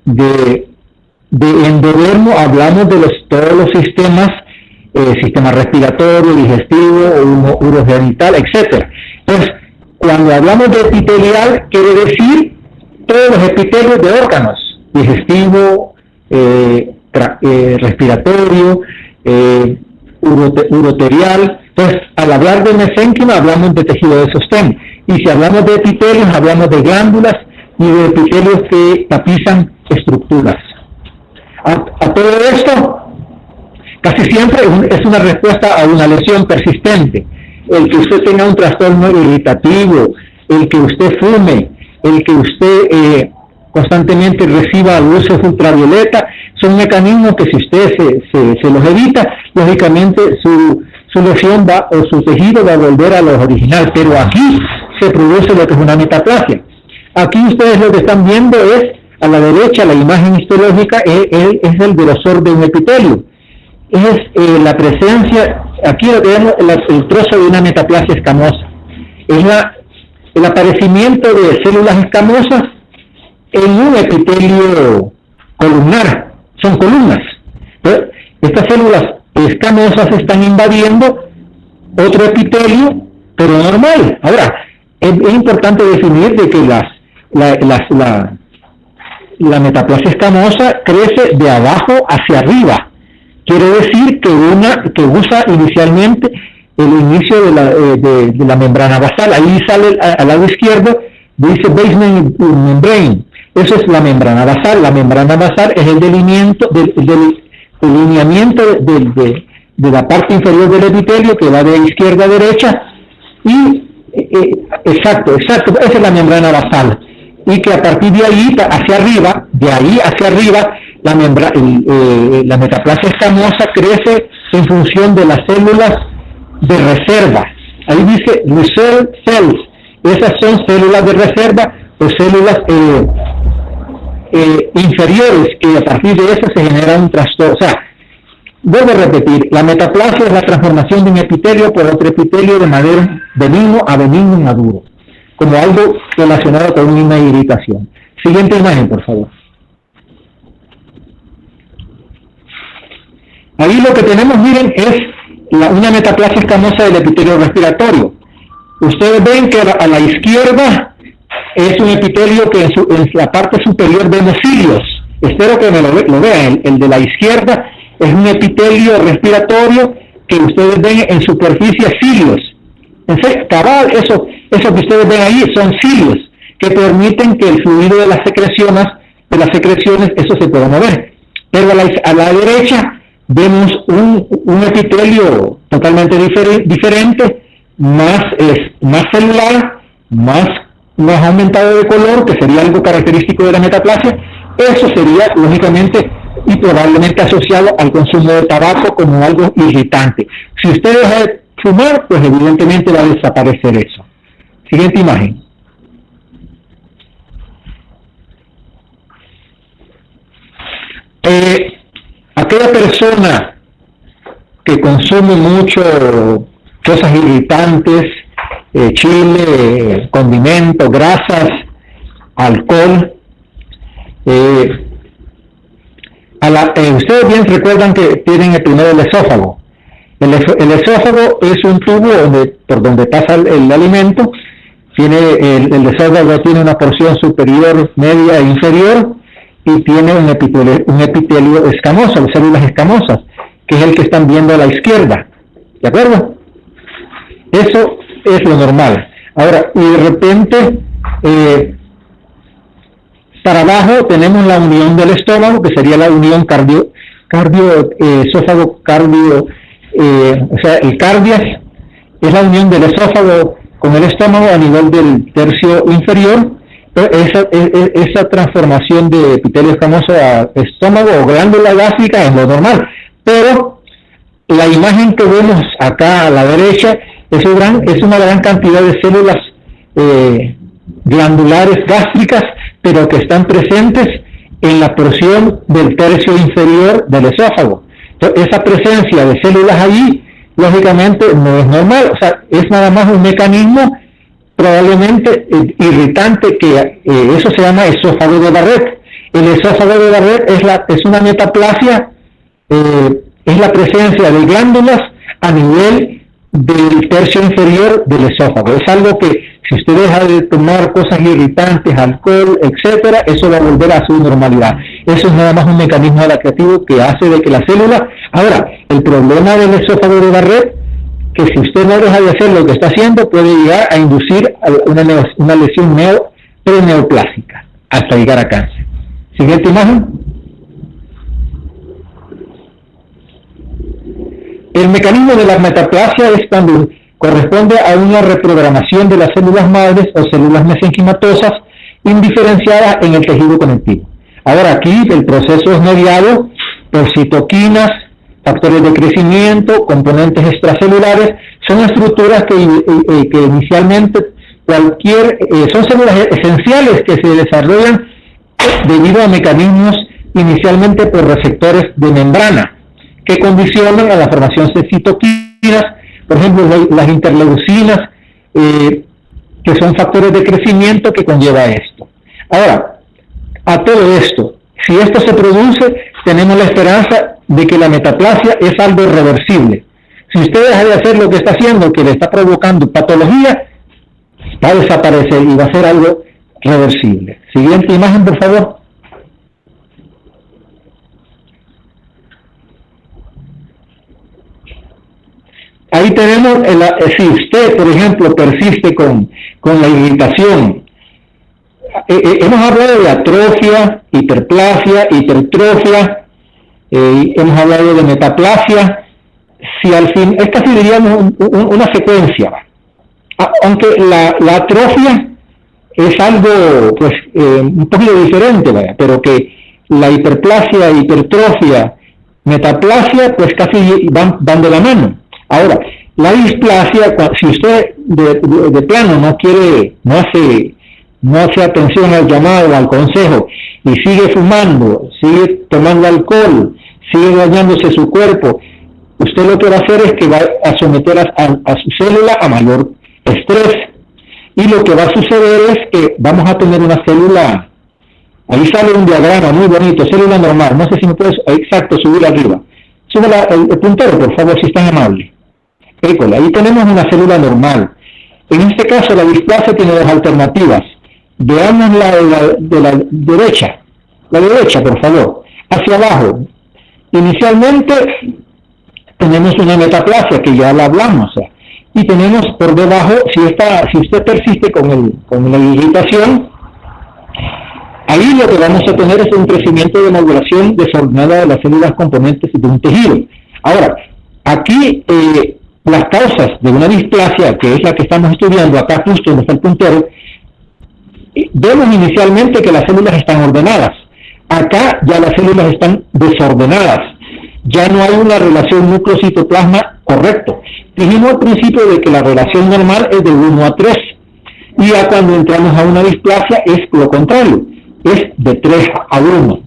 de endodermo, hablamos de todos los sistemas, sistema respiratorio, digestivo, urogenital, etc. Entonces, cuando hablamos de epitelial, quiere decir todos los epitelios de órganos, digestivo, respiratorio, uroterial. Entonces, al hablar de mesénquima, hablamos de tejido de sostén. Y si hablamos de epitelios, hablamos de glándulas y de epitelios que tapizan estructuras. A todo esto, casi siempre es una respuesta a una lesión persistente. El que usted tenga un trastorno irritativo, el que usted fume, el que usted constantemente reciba luces ultravioleta, son mecanismos que si usted se los evita, lógicamente su lesión o su tejido va a volver a lo original. Pero aquí se produce lo que es una metaplasia. Aquí ustedes lo que están viendo es, a la derecha, la imagen histológica es el grosor de un epitelio. Es la presencia, aquí lo que vemos, el trozo de una metaplasia escamosa. Es el aparecimiento de células escamosas en un epitelio columnar. Son columnas. Entonces, estas células escamosas están invadiendo otro epitelio, pero normal. Ahora, es importante definir de que la metaplasia escamosa crece de abajo hacia arriba. Quiere decir que usa inicialmente el inicio de la membrana basal. Ahí sale al lado izquierdo, dice basement membrane. Eso es la membrana basal. La membrana basal es el delineamiento de la parte inferior del epitelio que va de izquierda a derecha. Y exacto, esa es la membrana basal. y que a partir de ahí hacia arriba, la metaplasia escamosa crece en función de las células de reserva. Ahí dice reserve cells. Esas son células de reserva o células inferiores, que a partir de esas se genera un trastorno. O sea, vuelvo a repetir, la metaplasia es la transformación de un epitelio por otro epitelio de manera benigno a benigno maduro, como algo relacionado con una irritación. Siguiente imagen, por favor. Ahí lo que tenemos, miren, es una metaplasia escamosa del epitelio respiratorio. Ustedes ven que a la izquierda es un epitelio que en la parte superior vemos cilios. Espero que me lo vean. El de la izquierda es un epitelio respiratorio que ustedes ven en superficie cilios. Entonces, cabal, eso que ustedes ven ahí son cilios que permiten que el fluido de las secreciones, eso se pueda mover. Pero a la derecha vemos un epitelio totalmente diferente, más celular, más aumentado de color, que sería algo característico de la metaplasia. Eso sería, lógicamente, y probablemente asociado al consumo de tabaco como algo irritante. Si usted deja de fumar, pues evidentemente va a desaparecer eso. Siguiente imagen. Aquella persona que consume mucho cosas irritantes, chile, condimentos, grasas, alcohol, ustedes bien recuerdan que tienen primero el esófago. El esófago es un tubo por donde pasa el alimento. El esófago tiene una porción superior, media e inferior, y tiene un epitelio escamoso, células escamosas, que es el que están viendo a la izquierda. ¿De acuerdo? Eso es lo normal. Ahora, y de repente, para abajo tenemos la unión del estómago, que sería la unión esófago, o sea, el cardias es la unión del esófago con el estómago a nivel del tercio inferior. Esa transformación de epitelio escamoso a estómago o glándula gástrica es lo normal, pero la imagen que vemos acá a la derecha es una gran cantidad de células glandulares gástricas, pero que están presentes en la porción del tercio inferior del esófago. Entonces, esa presencia de células allí, lógicamente, no es normal. O sea, es nada más un mecanismo probablemente irritante, que eso se llama esófago de Barrett. El esófago de Barrett es una metaplasia, es la presencia de glándulas a nivel del tercio inferior del esófago. Es algo que, si usted deja de tomar cosas irritantes, alcohol, etcétera, eso va a volver a su normalidad. Eso es nada más un mecanismo adaptativo que hace de que la célula... Ahora, el problema del esófago de Barrett, que si usted no deja de hacer lo que está haciendo, puede llegar a inducir una lesión preneoplásica hasta llegar a cáncer. Siguiente imagen. El mecanismo de la metaplasia es cuando corresponde a una reprogramación de las células madres o células mesenquimatosas indiferenciadas en el tejido conectivo. Ahora aquí el proceso es mediado por citoquinas, factores de crecimiento, componentes extracelulares. Son estructuras que inicialmente son células esenciales que se desarrollan debido a mecanismos inicialmente por receptores de membrana que condicionan a la formación de citoquinas, por ejemplo las interleucinas, que son factores de crecimiento que conlleva esto. Ahora, a todo esto, si esto se produce, tenemos la esperanza de que la metaplasia es algo reversible. Si usted deja de hacer lo que está haciendo, que le está provocando patología, va a desaparecer y va a ser algo reversible. Siguiente imagen, por favor. Ahí tenemos, si usted, por ejemplo, persiste con la irritación, hemos hablado de atrofia, hiperplasia, hipertrofia, hemos hablado de metaplasia. Si al fin, es casi diríamos una secuencia, aunque la atrofia es algo pues un poquito diferente, ¿verdad? Pero que la hiperplasia, hipertrofia, metaplasia, pues casi van de la mano. Ahora, la displasia, si usted de plano no hace atención al llamado, al consejo, y sigue fumando, sigue tomando alcohol, sigue dañándose su cuerpo, usted lo que va a hacer es que va a someter a su célula a mayor estrés. Y lo que va a suceder es que vamos a tener una célula, ahí sale un diagrama muy bonito, célula normal, no sé si me puedes, exacto, subir arriba. Sube el puntero, por favor, si es tan amable. École, ahí tenemos una célula normal. En este caso, la displasia tiene dos alternativas. Veamos de la derecha. La derecha, por favor. Hacia abajo. Inicialmente, tenemos una metaplasia, que ya la hablamos. Y tenemos por debajo, si usted persiste con la irritación, ahí lo que vamos a tener es un crecimiento de maduración desordenada de las células componentes de un tejido. Ahora, aquí las causas de una displasia, que es la que estamos estudiando acá justo donde está el puntero, vemos inicialmente que las células están ordenadas. Acá ya las células están desordenadas. Ya no hay una relación núcleo-citoplasma correcto. Dijimos al principio de que la relación normal es de 1 a 3. Y ya cuando entramos a una displasia es lo contrario. Es de 3 a 1.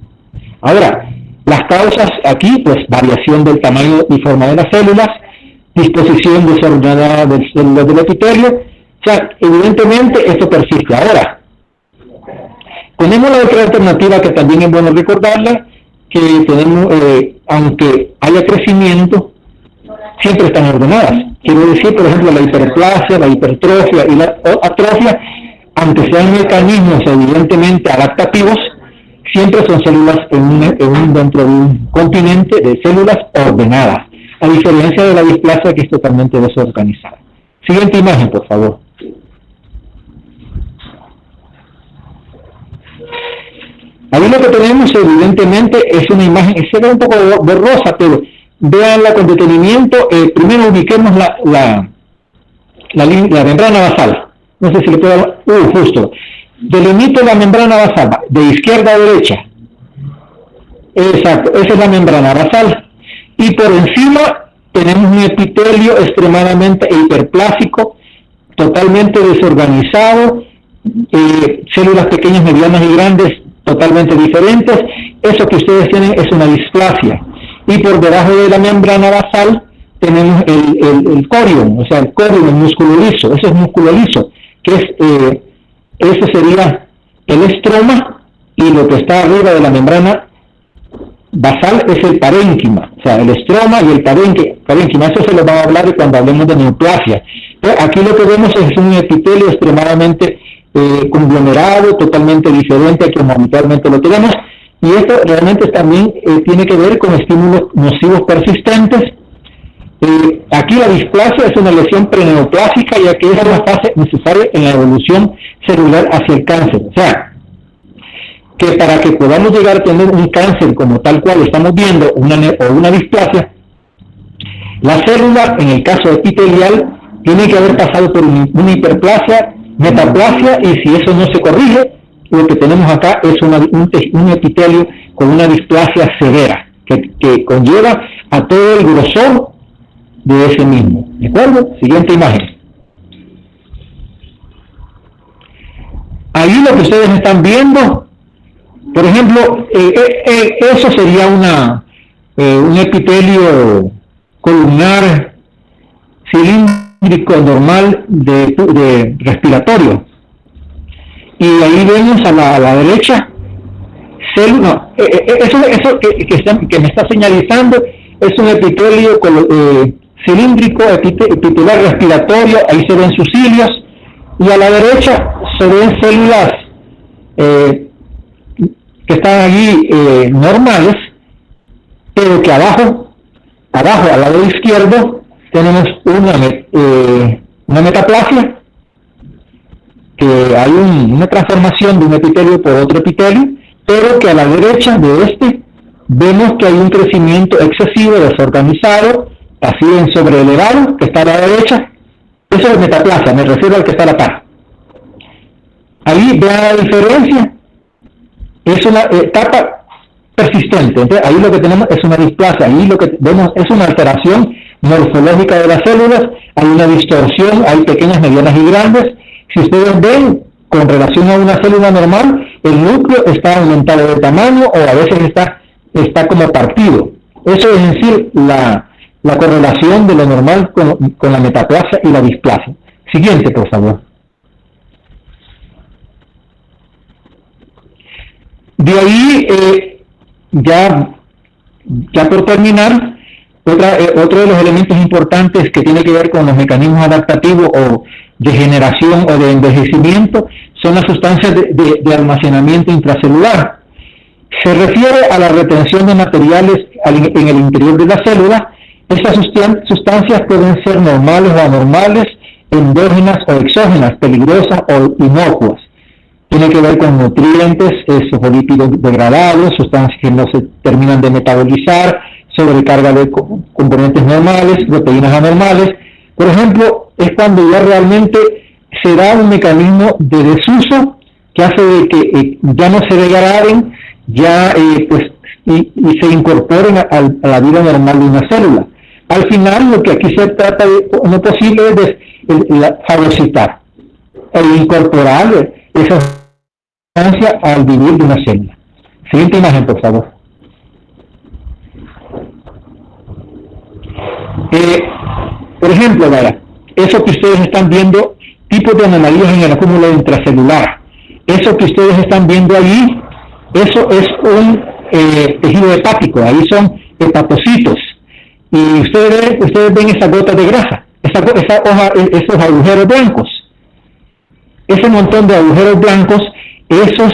Ahora, las causas aquí, pues variación del tamaño y forma de las células, disposición desordenada de células del epitelio. O sea, evidentemente esto persiste. Ahora, tenemos la otra alternativa que también es bueno recordarla, que tenemos, aunque haya crecimiento, siempre están ordenadas. Quiero decir, por ejemplo, la hiperplasia, la hipertrofia y la atrofia, aunque sean mecanismos evidentemente adaptativos, siempre son células dentro de un continente de células ordenadas, a diferencia de la displasia, que es totalmente desorganizada. Siguiente imagen, por favor. Ahí lo que tenemos evidentemente es una imagen, se ve un poco borrosa, pero véanla con detenimiento. Primero ubiquemos la membrana basal. No sé si le puedo dar, justo. Delimite la membrana basal, de izquierda a derecha. Exacto, esa es la membrana basal. Y por encima tenemos un epitelio extremadamente hiperplásico, totalmente desorganizado, células pequeñas, medianas y grandes, totalmente diferentes. Eso que ustedes tienen es una displasia. Y por debajo de la membrana basal tenemos el corium, o sea, el corium, el músculo liso. Eso es músculo liso, que es, ese sería el estroma, y lo que está arriba de la membrana basal es el parénquima, o sea, el estroma y el parénquima. Eso se lo va a hablar cuando hablemos de neoplasia. Pero aquí lo que vemos es un epitelio extremadamente conglomerado, totalmente diferente a como habitualmente lo tenemos, y esto realmente también tiene que ver con estímulos nocivos persistentes. Aquí la displasia es una lesión preneoplásica, ya que es una fase necesaria en la evolución celular hacia el cáncer. O sea, que para que podamos llegar a tener un cáncer como tal cual estamos viendo, una displasia, la célula, en el caso epitelial, tiene que haber pasado por una hiperplasia, metaplasia, y si eso no se corrige, lo que tenemos acá es un epitelio con una displasia severa, que conlleva a todo el grosor de ese mismo. ¿De acuerdo? Siguiente imagen. Ahí lo que ustedes están viendo, por ejemplo, eso sería un epitelio columnar cilíndrico normal de respiratorio. Y ahí vemos a la derecha célula. Eso que me está señalizando es un epitelio cilíndrico, epitelar respiratorio. Ahí se ven sus cilios, y a la derecha se ven células que están allí normales, pero que abajo al lado izquierdo tenemos una metaplasia, que hay una transformación de un epitelio por otro epitelio, pero que a la derecha de este vemos que hay un crecimiento excesivo, desorganizado, así en sobreelevado, que está a la derecha. Eso es metaplasia, me refiero al que está a la par. Ahí vean la diferencia. Es una etapa persistente. Entonces, ahí lo que tenemos es una displasia. Ahí lo que vemos es una alteración morfológica de las células. Hay una distorsión, hay pequeñas, medianas y grandes. Si ustedes ven, con relación a una célula normal, el núcleo está aumentado de tamaño o a veces está como partido. Eso es decir, la correlación de lo normal con la metaplasia y la displasia. Siguiente, por favor. De ahí, ya por terminar, otro de los elementos importantes que tiene que ver con los mecanismos adaptativos o de generación o de envejecimiento son las sustancias de almacenamiento intracelular. Se refiere a la retención de materiales en el interior de la célula. Estas sustancias pueden ser normales o anormales, endógenas o exógenas, peligrosas o inocuas. Tiene que ver con nutrientes, fosfolípidos degradados, sustancias que no se terminan de metabolizar, sobrecarga de componentes normales, proteínas anormales. Por ejemplo, es cuando ya realmente se da un mecanismo de desuso que hace de que ya no se degraden, ya y se incorporen a la vida normal de una célula. Al final, lo que aquí se trata de lo posible es de fagocitar e incorporar esa sustancia al vivir de una célula. Siguiente imagen, por favor. Por ejemplo, vaya, eso que ustedes están viendo, tipos de anomalías en el acúmulo intracelular. Eso que ustedes están viendo allí, eso es un tejido hepático, ahí son hepatocitos. Y ustedes ven esas gotas de grasa, esos agujeros blancos. Ese montón de agujeros blancos, esos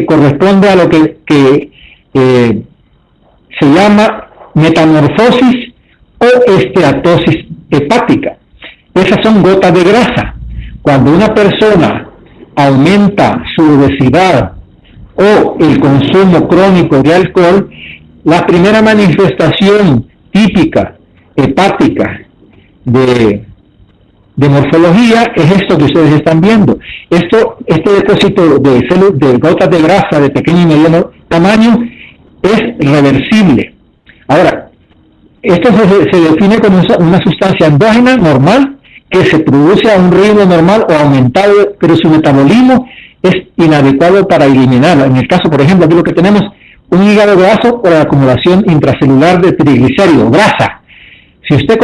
corresponde a lo que se llama metamorfosis o esteatosis hepática. Esas son gotas de grasa. Cuando una persona aumenta su obesidad o el consumo crónico de alcohol, la primera manifestación típica hepática de morfología es esto que ustedes están viendo. Este depósito de gotas de grasa de pequeño y mediano tamaño es reversible. Ahora, esto se define como una sustancia endógena normal que se produce a un ritmo normal o aumentado, pero su metabolismo es inadecuado para eliminarla. En el caso, por ejemplo, aquí lo que tenemos, un hígado graso por la acumulación intracelular de triglicéridos, grasa. Si usted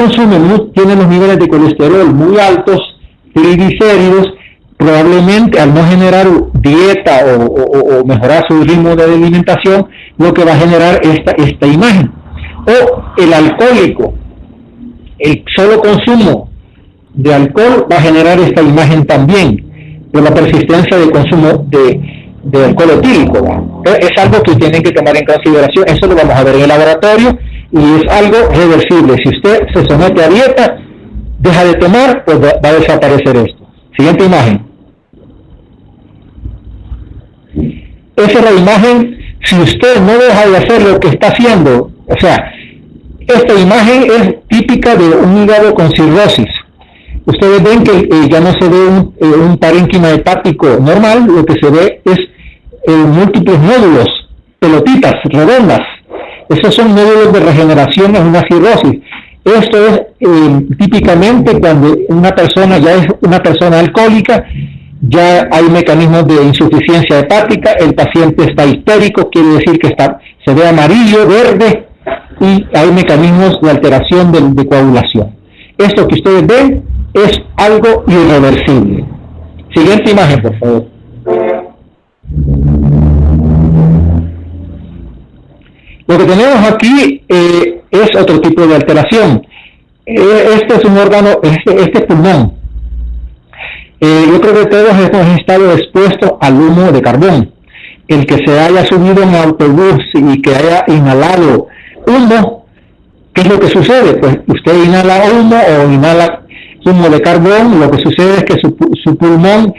tiene los niveles de colesterol muy altos, triglicéridos, probablemente al no generar dieta o mejorar su ritmo de alimentación, lo que va a generar esta imagen. O el alcohólico, el solo consumo de alcohol va a generar esta imagen también, por la persistencia de consumo de alcohol etílico, ¿no? Es algo que tienen que tomar en consideración. Eso lo vamos a ver en el laboratorio y es algo reversible. Si usted se somete a dieta, deja de tomar, pues va a desaparecer esto. Siguiente imagen. Esa es la imagen si usted no deja de hacer lo que está haciendo. O sea, esta imagen es típica de un hígado con cirrosis. Ustedes ven que ya no se ve un parénquima hepático normal, lo que se ve es múltiples nódulos, pelotitas redondas. Esos son nódulos de regeneración en una cirrosis. Esto es típicamente cuando una persona ya es una persona alcohólica, ya hay mecanismos de insuficiencia hepática, el paciente está histérico, quiere decir que se ve amarillo, verde, y hay mecanismos de alteración de coagulación. Esto que ustedes ven es algo irreversible. Siguiente imagen, por favor. Lo que tenemos aquí es otro tipo de alteración. Este es un órgano, este es pulmón. Yo creo que todos hemos estado expuestos al humo de carbón. El que se haya subido en autobús y que haya inhalado humo, ¿qué es lo que sucede? Pues usted inhala humo o inhala humo de carbón, lo que sucede es que su pulmón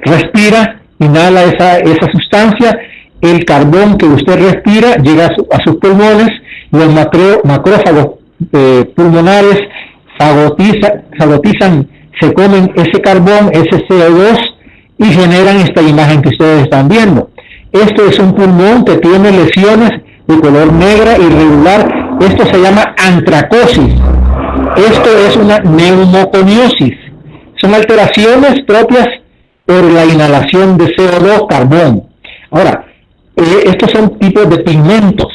respira, inhala esa sustancia, el carbón que usted respira llega a sus pulmones, los macrófagos pulmonares fagotizan, se comen ese carbón, ese CO2, y generan esta imagen que ustedes están viendo. Esto es un pulmón que tiene lesiones de color negra irregular. Esto se llama antracosis. Esto es una neumoconiosis. Son alteraciones propias por la inhalación de CO2, carbón. Ahora, estos son tipos de pigmentos.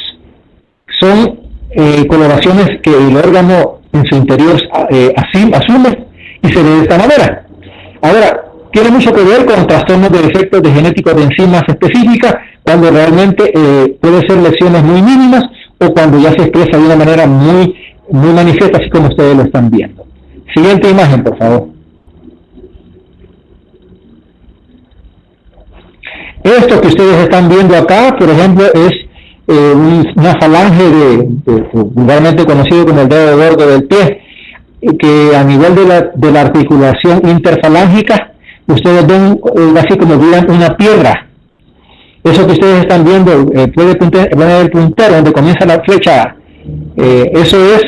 Son coloraciones que el órgano en su interior asume y se ve de esta manera. Ahora, tiene mucho que ver con trastornos de efectos de genéticos de enzimas específicas, cuando realmente puede ser lesiones muy mínimas o cuando ya se expresa de una manera muy manifiesta, así como ustedes lo están viendo. Siguiente imagen, por favor. Esto que ustedes están viendo acá, por ejemplo, es una falange vulgarmente conocido como el dedo gordo del pie, que a nivel de la articulación interfalángica, ustedes ven así como una piedra. Eso que ustedes están viendo, puede ver el puntero donde comienza la flecha, eso es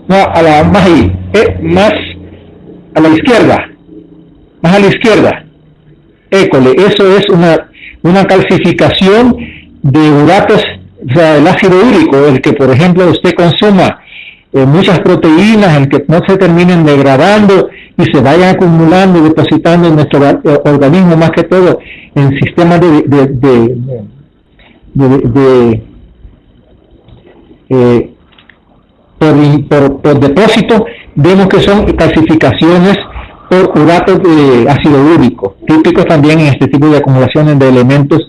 más a la izquierda, más a la izquierda. École, eso es una calcificación de uratos, o sea, el ácido úrico, el que por ejemplo usted consuma muchas proteínas, el que no se terminen degradando y se vayan acumulando y depositando en nuestro organismo, más que todo en sistemas por depósito. Vemos que son calcificaciones por uratos de ácido úrico, típicos también en este tipo de acumulaciones de elementos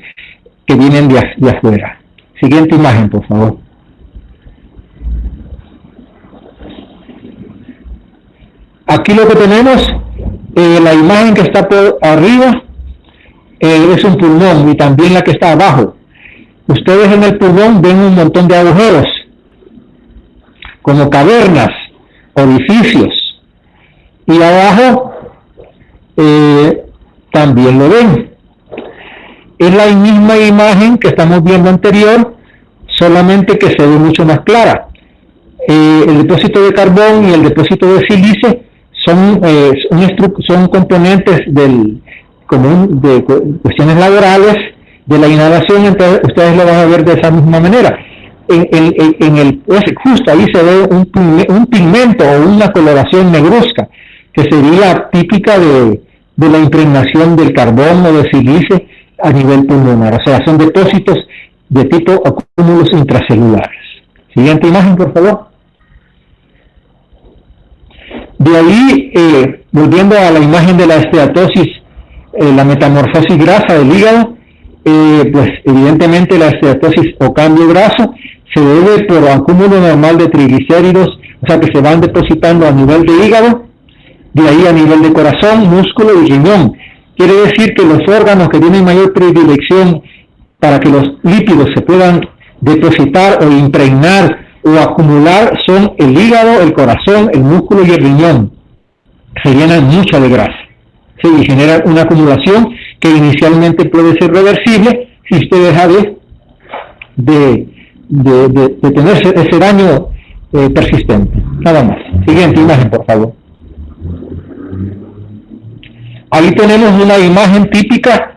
que vienen de afuera. Siguiente imagen, por favor. Aquí lo que tenemos, la imagen que está por arriba es un pulmón, y también la que está abajo. Ustedes en el pulmón ven un montón de agujeros, como cavernas, orificios, y abajo también lo ven. Es la misma imagen que estamos viendo anterior, solamente que se ve mucho más clara. El depósito de carbón y el depósito de sílice son componentes de cuestiones laborales de la inhalación, entonces ustedes lo van a ver de esa misma manera. Justo ahí se ve un pigmento o una coloración negruzca, que sería típica de la impregnación del carbón o de sílice a nivel pulmonar. O sea, son depósitos de tipo acúmulos intracelulares. Siguiente imagen, por favor. De ahí, volviendo a la imagen de la esteatosis, la metamorfosis grasa del hígado, pues evidentemente la esteatosis o cambio graso se debe por acúmulo normal de triglicéridos, o sea que se van depositando a nivel de hígado, de ahí a nivel de corazón, músculo y riñón. Quiere decir que los órganos que tienen mayor predilección para que los lípidos se puedan depositar o impregnar o acumular son el hígado, el corazón, el músculo y el riñón. Se llenan mucho de grasa. Sí, y generan una acumulación que inicialmente puede ser reversible si usted deja de tener ese daño persistente. Nada más. Siguiente imagen, por favor. Ahí tenemos una imagen típica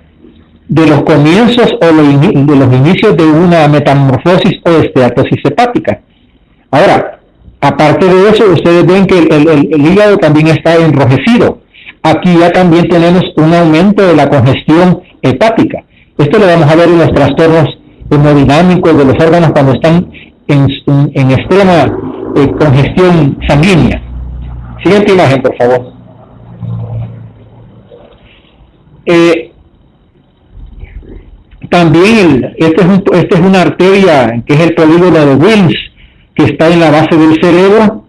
de los comienzos o de los inicios de una metamorfosis o esteatosis hepática. Ahora, aparte de eso, ustedes ven que el hígado también está enrojecido. Aquí ya también tenemos un aumento de la congestión hepática. Esto lo vamos a ver en los trastornos hemodinámicos de los órganos cuando están en extrema congestión sanguínea. Siguiente imagen, por favor. También esta es una arteria que es el polígono de Wilms, que está en la base del cerebro,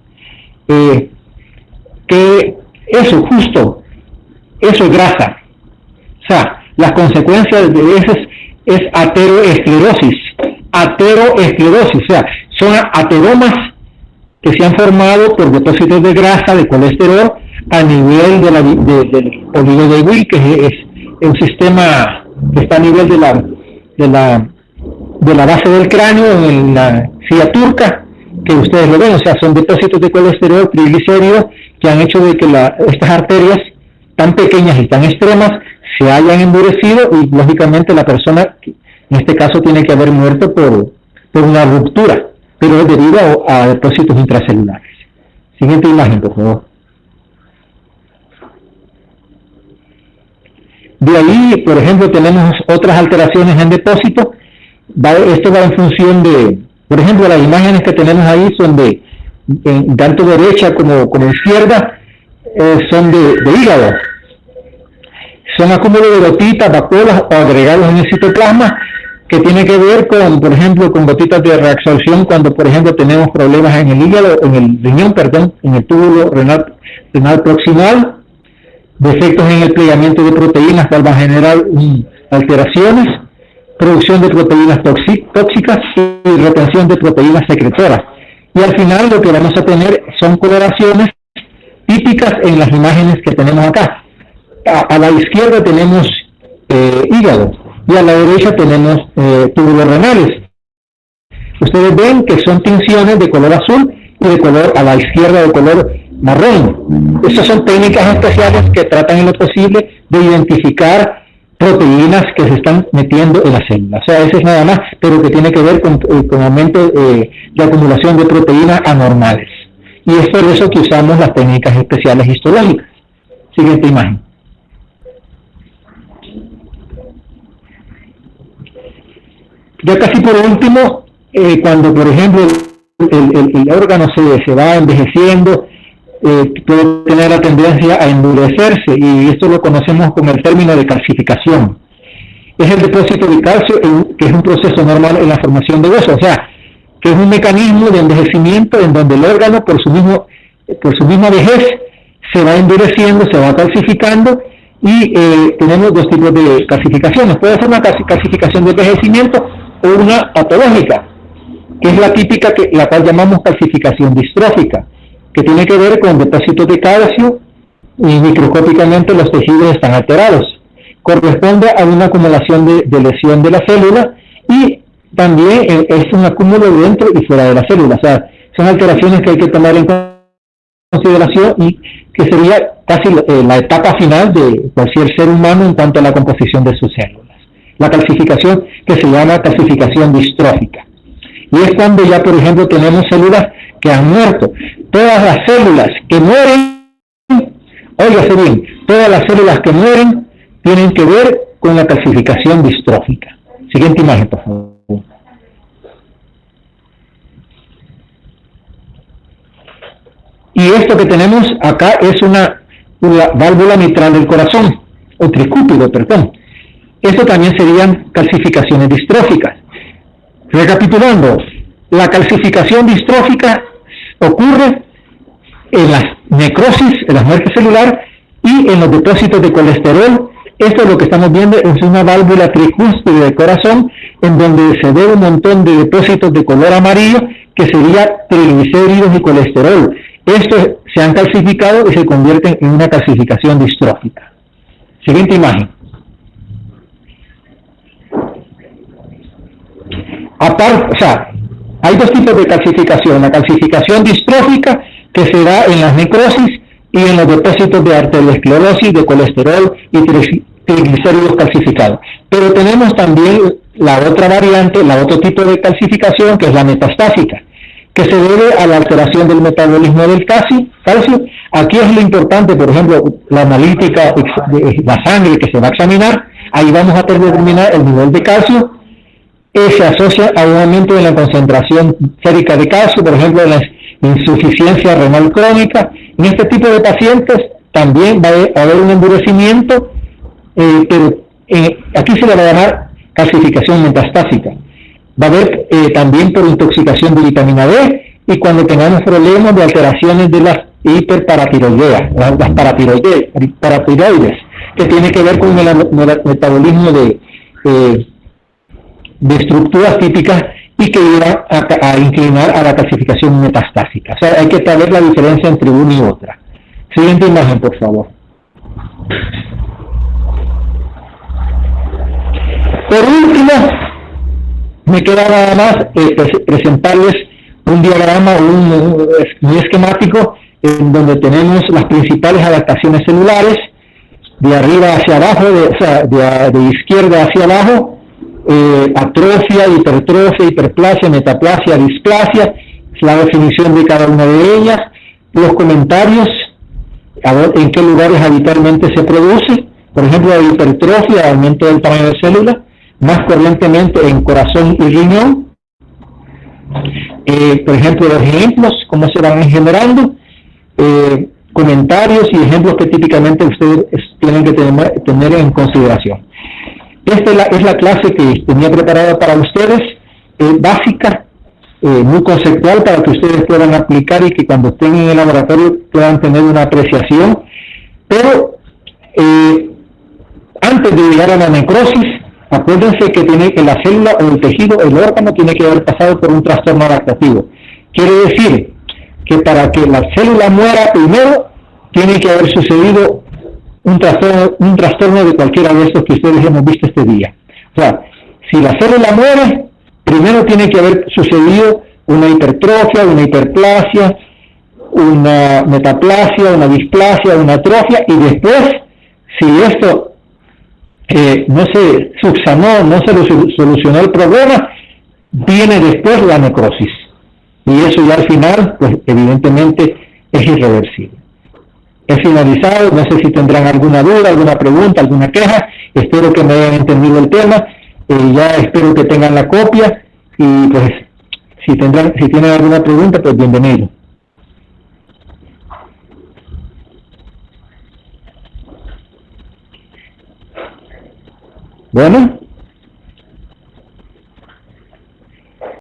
que eso es grasa. O sea, las consecuencias de eso es ateroesclerosis, o sea, son ateromas que se han formado por depósitos de grasa, de colesterol, a nivel del polígono de Wilms, que es un sistema que está a nivel de la base del cráneo, en la silla turca, que ustedes lo ven. O sea, son depósitos de colesterol, triglicéridos, que han hecho de que estas arterias tan pequeñas y tan extremas se hayan endurecido y lógicamente la persona, en este caso, tiene que haber muerto por una ruptura, pero es debido a depósitos intracelulares. Siguiente imagen, por favor. De ahí, por ejemplo, tenemos otras alteraciones en depósito. Esto va en función de, por ejemplo, las imágenes que tenemos ahí son de, tanto derecha como izquierda, son de hígado. Son acúmulos de gotitas, vacuolas o agregados en el citoplasma que tiene que ver con, por ejemplo, con gotitas de reabsorción cuando, por ejemplo, tenemos problemas en el hígado, en el riñón, perdón, en el túbulo renal proximal, defectos en el plegamiento de proteínas que van a generar alteraciones, producción de proteínas tóxicas y retención de proteínas secretoras. Y al final lo que vamos a tener son coloraciones típicas en las imágenes que tenemos acá. A la izquierda tenemos hígado y a la derecha tenemos túbulos renales. Ustedes ven que son tinciones de color azul y de color a la izquierda de color marrón. Estas son técnicas especiales que tratan en lo posible de identificar proteínas que se están metiendo en la célula. O sea, eso es nada más, pero que tiene que ver con aumento de acumulación de proteínas anormales. Y es por eso que usamos las técnicas especiales histológicas. Siguiente imagen. Ya casi por último, cuando por ejemplo el órgano se va envejeciendo, puede tener la tendencia a endurecerse, y esto lo conocemos como el término de calcificación. Es el depósito de calcio, que es un proceso normal en la formación de huesos, o sea, que es un mecanismo de envejecimiento en donde el órgano por su misma vejez se va endureciendo, se va calcificando, y tenemos dos tipos de calcificaciones. Puede ser una calcificación de envejecimiento o una patológica, que es la típica, la cual llamamos calcificación distrófica, que tiene que ver con depósitos de calcio y microscópicamente los tejidos están alterados. Corresponde a una acumulación de lesión de la célula, y también es un acúmulo dentro y fuera de la célula. O sea, son alteraciones que hay que tomar en consideración y que sería casi la etapa final de cualquier ser humano en cuanto a la composición de sus células. La calcificación, que se llama calcificación distrófica. Y es cuando ya, por ejemplo, tenemos células que han muerto. Todas las células que mueren, óigase bien, todas las células que mueren tienen que ver con la calcificación distrófica. Siguiente imagen, por favor. Y esto que tenemos acá es una válvula mitral del corazón, o tricúpide, perdón. Esto también serían calcificaciones distróficas. Recapitulando, la calcificación distrófica ocurre en las necrosis, en la muerte celular y en los depósitos de colesterol. Esto es lo que estamos viendo, es una válvula tricúspide del corazón en donde se ve un montón de depósitos de color amarillo que sería triglicéridos y colesterol. Estos se han calcificado y se convierten en una calcificación distrófica. Siguiente imagen. Aparte, o sea, hay dos tipos de calcificación. La calcificación distrófica, que se da en las necrosis y en los depósitos de arteriosclerosis, de colesterol y triglicéridos calcificados. Pero tenemos también la otra variante, otro tipo de calcificación, que es la metastásica, que se debe a la alteración del metabolismo del calcio. Aquí es lo importante, por ejemplo, la analítica de la sangre que se va a examinar. Ahí vamos a determinar el nivel de calcio. Se asocia a un aumento de la concentración sérica de calcio, por ejemplo, en la insuficiencia renal crónica. En este tipo de pacientes también va a haber un endurecimiento, pero aquí se le va a llamar calcificación metastásica. Va a haber también por intoxicación de vitamina D, y cuando tengamos problemas de alteraciones de las hiperparatiroideas, las paratiroides, que tiene que ver con el metabolismo de estructuras típicas y que iba a inclinar a la calcificación metastásica. O sea, hay que saber la diferencia entre una y otra. Siguiente imagen, por favor. Por último, me queda nada más presentarles un diagrama, un esquemático en donde tenemos las principales adaptaciones celulares, de arriba hacia abajo, de izquierda hacia abajo, atrofia, hipertrofia, hiperplasia, metaplasia, displasia, la definición de cada una de ellas, los comentarios, a ver en qué lugares habitualmente se produce, por ejemplo, la hipertrofia, aumento del tamaño de célula, más corrientemente en corazón y riñón. Por ejemplo, los ejemplos, cómo se van generando, comentarios y ejemplos que típicamente ustedes tienen que tener en consideración. Esta es la clase que tenía preparada para ustedes, básica, muy conceptual para que ustedes puedan aplicar y que cuando estén en el laboratorio puedan tener una apreciación. Pero antes de llegar a la necrosis, acuérdense que la célula o el tejido, el órgano, tiene que haber pasado por un trastorno adaptativo. Quiere decir que para que la célula muera primero, tiene que haber sucedido un trastorno de cualquiera de estos que ustedes hemos visto este día. O sea, si la célula muere, primero tiene que haber sucedido una hipertrofia, una hiperplasia, una metaplasia, una displasia, una atrofia, y después, si esto no se subsanó, no se solucionó el problema, viene después la necrosis. Y eso ya al final, pues evidentemente es irreversible. He finalizado, no sé si tendrán alguna duda, alguna pregunta, alguna queja. Espero que me hayan entendido el tema. Ya espero que tengan la copia y pues si tienen alguna pregunta, pues bienvenido. Bueno.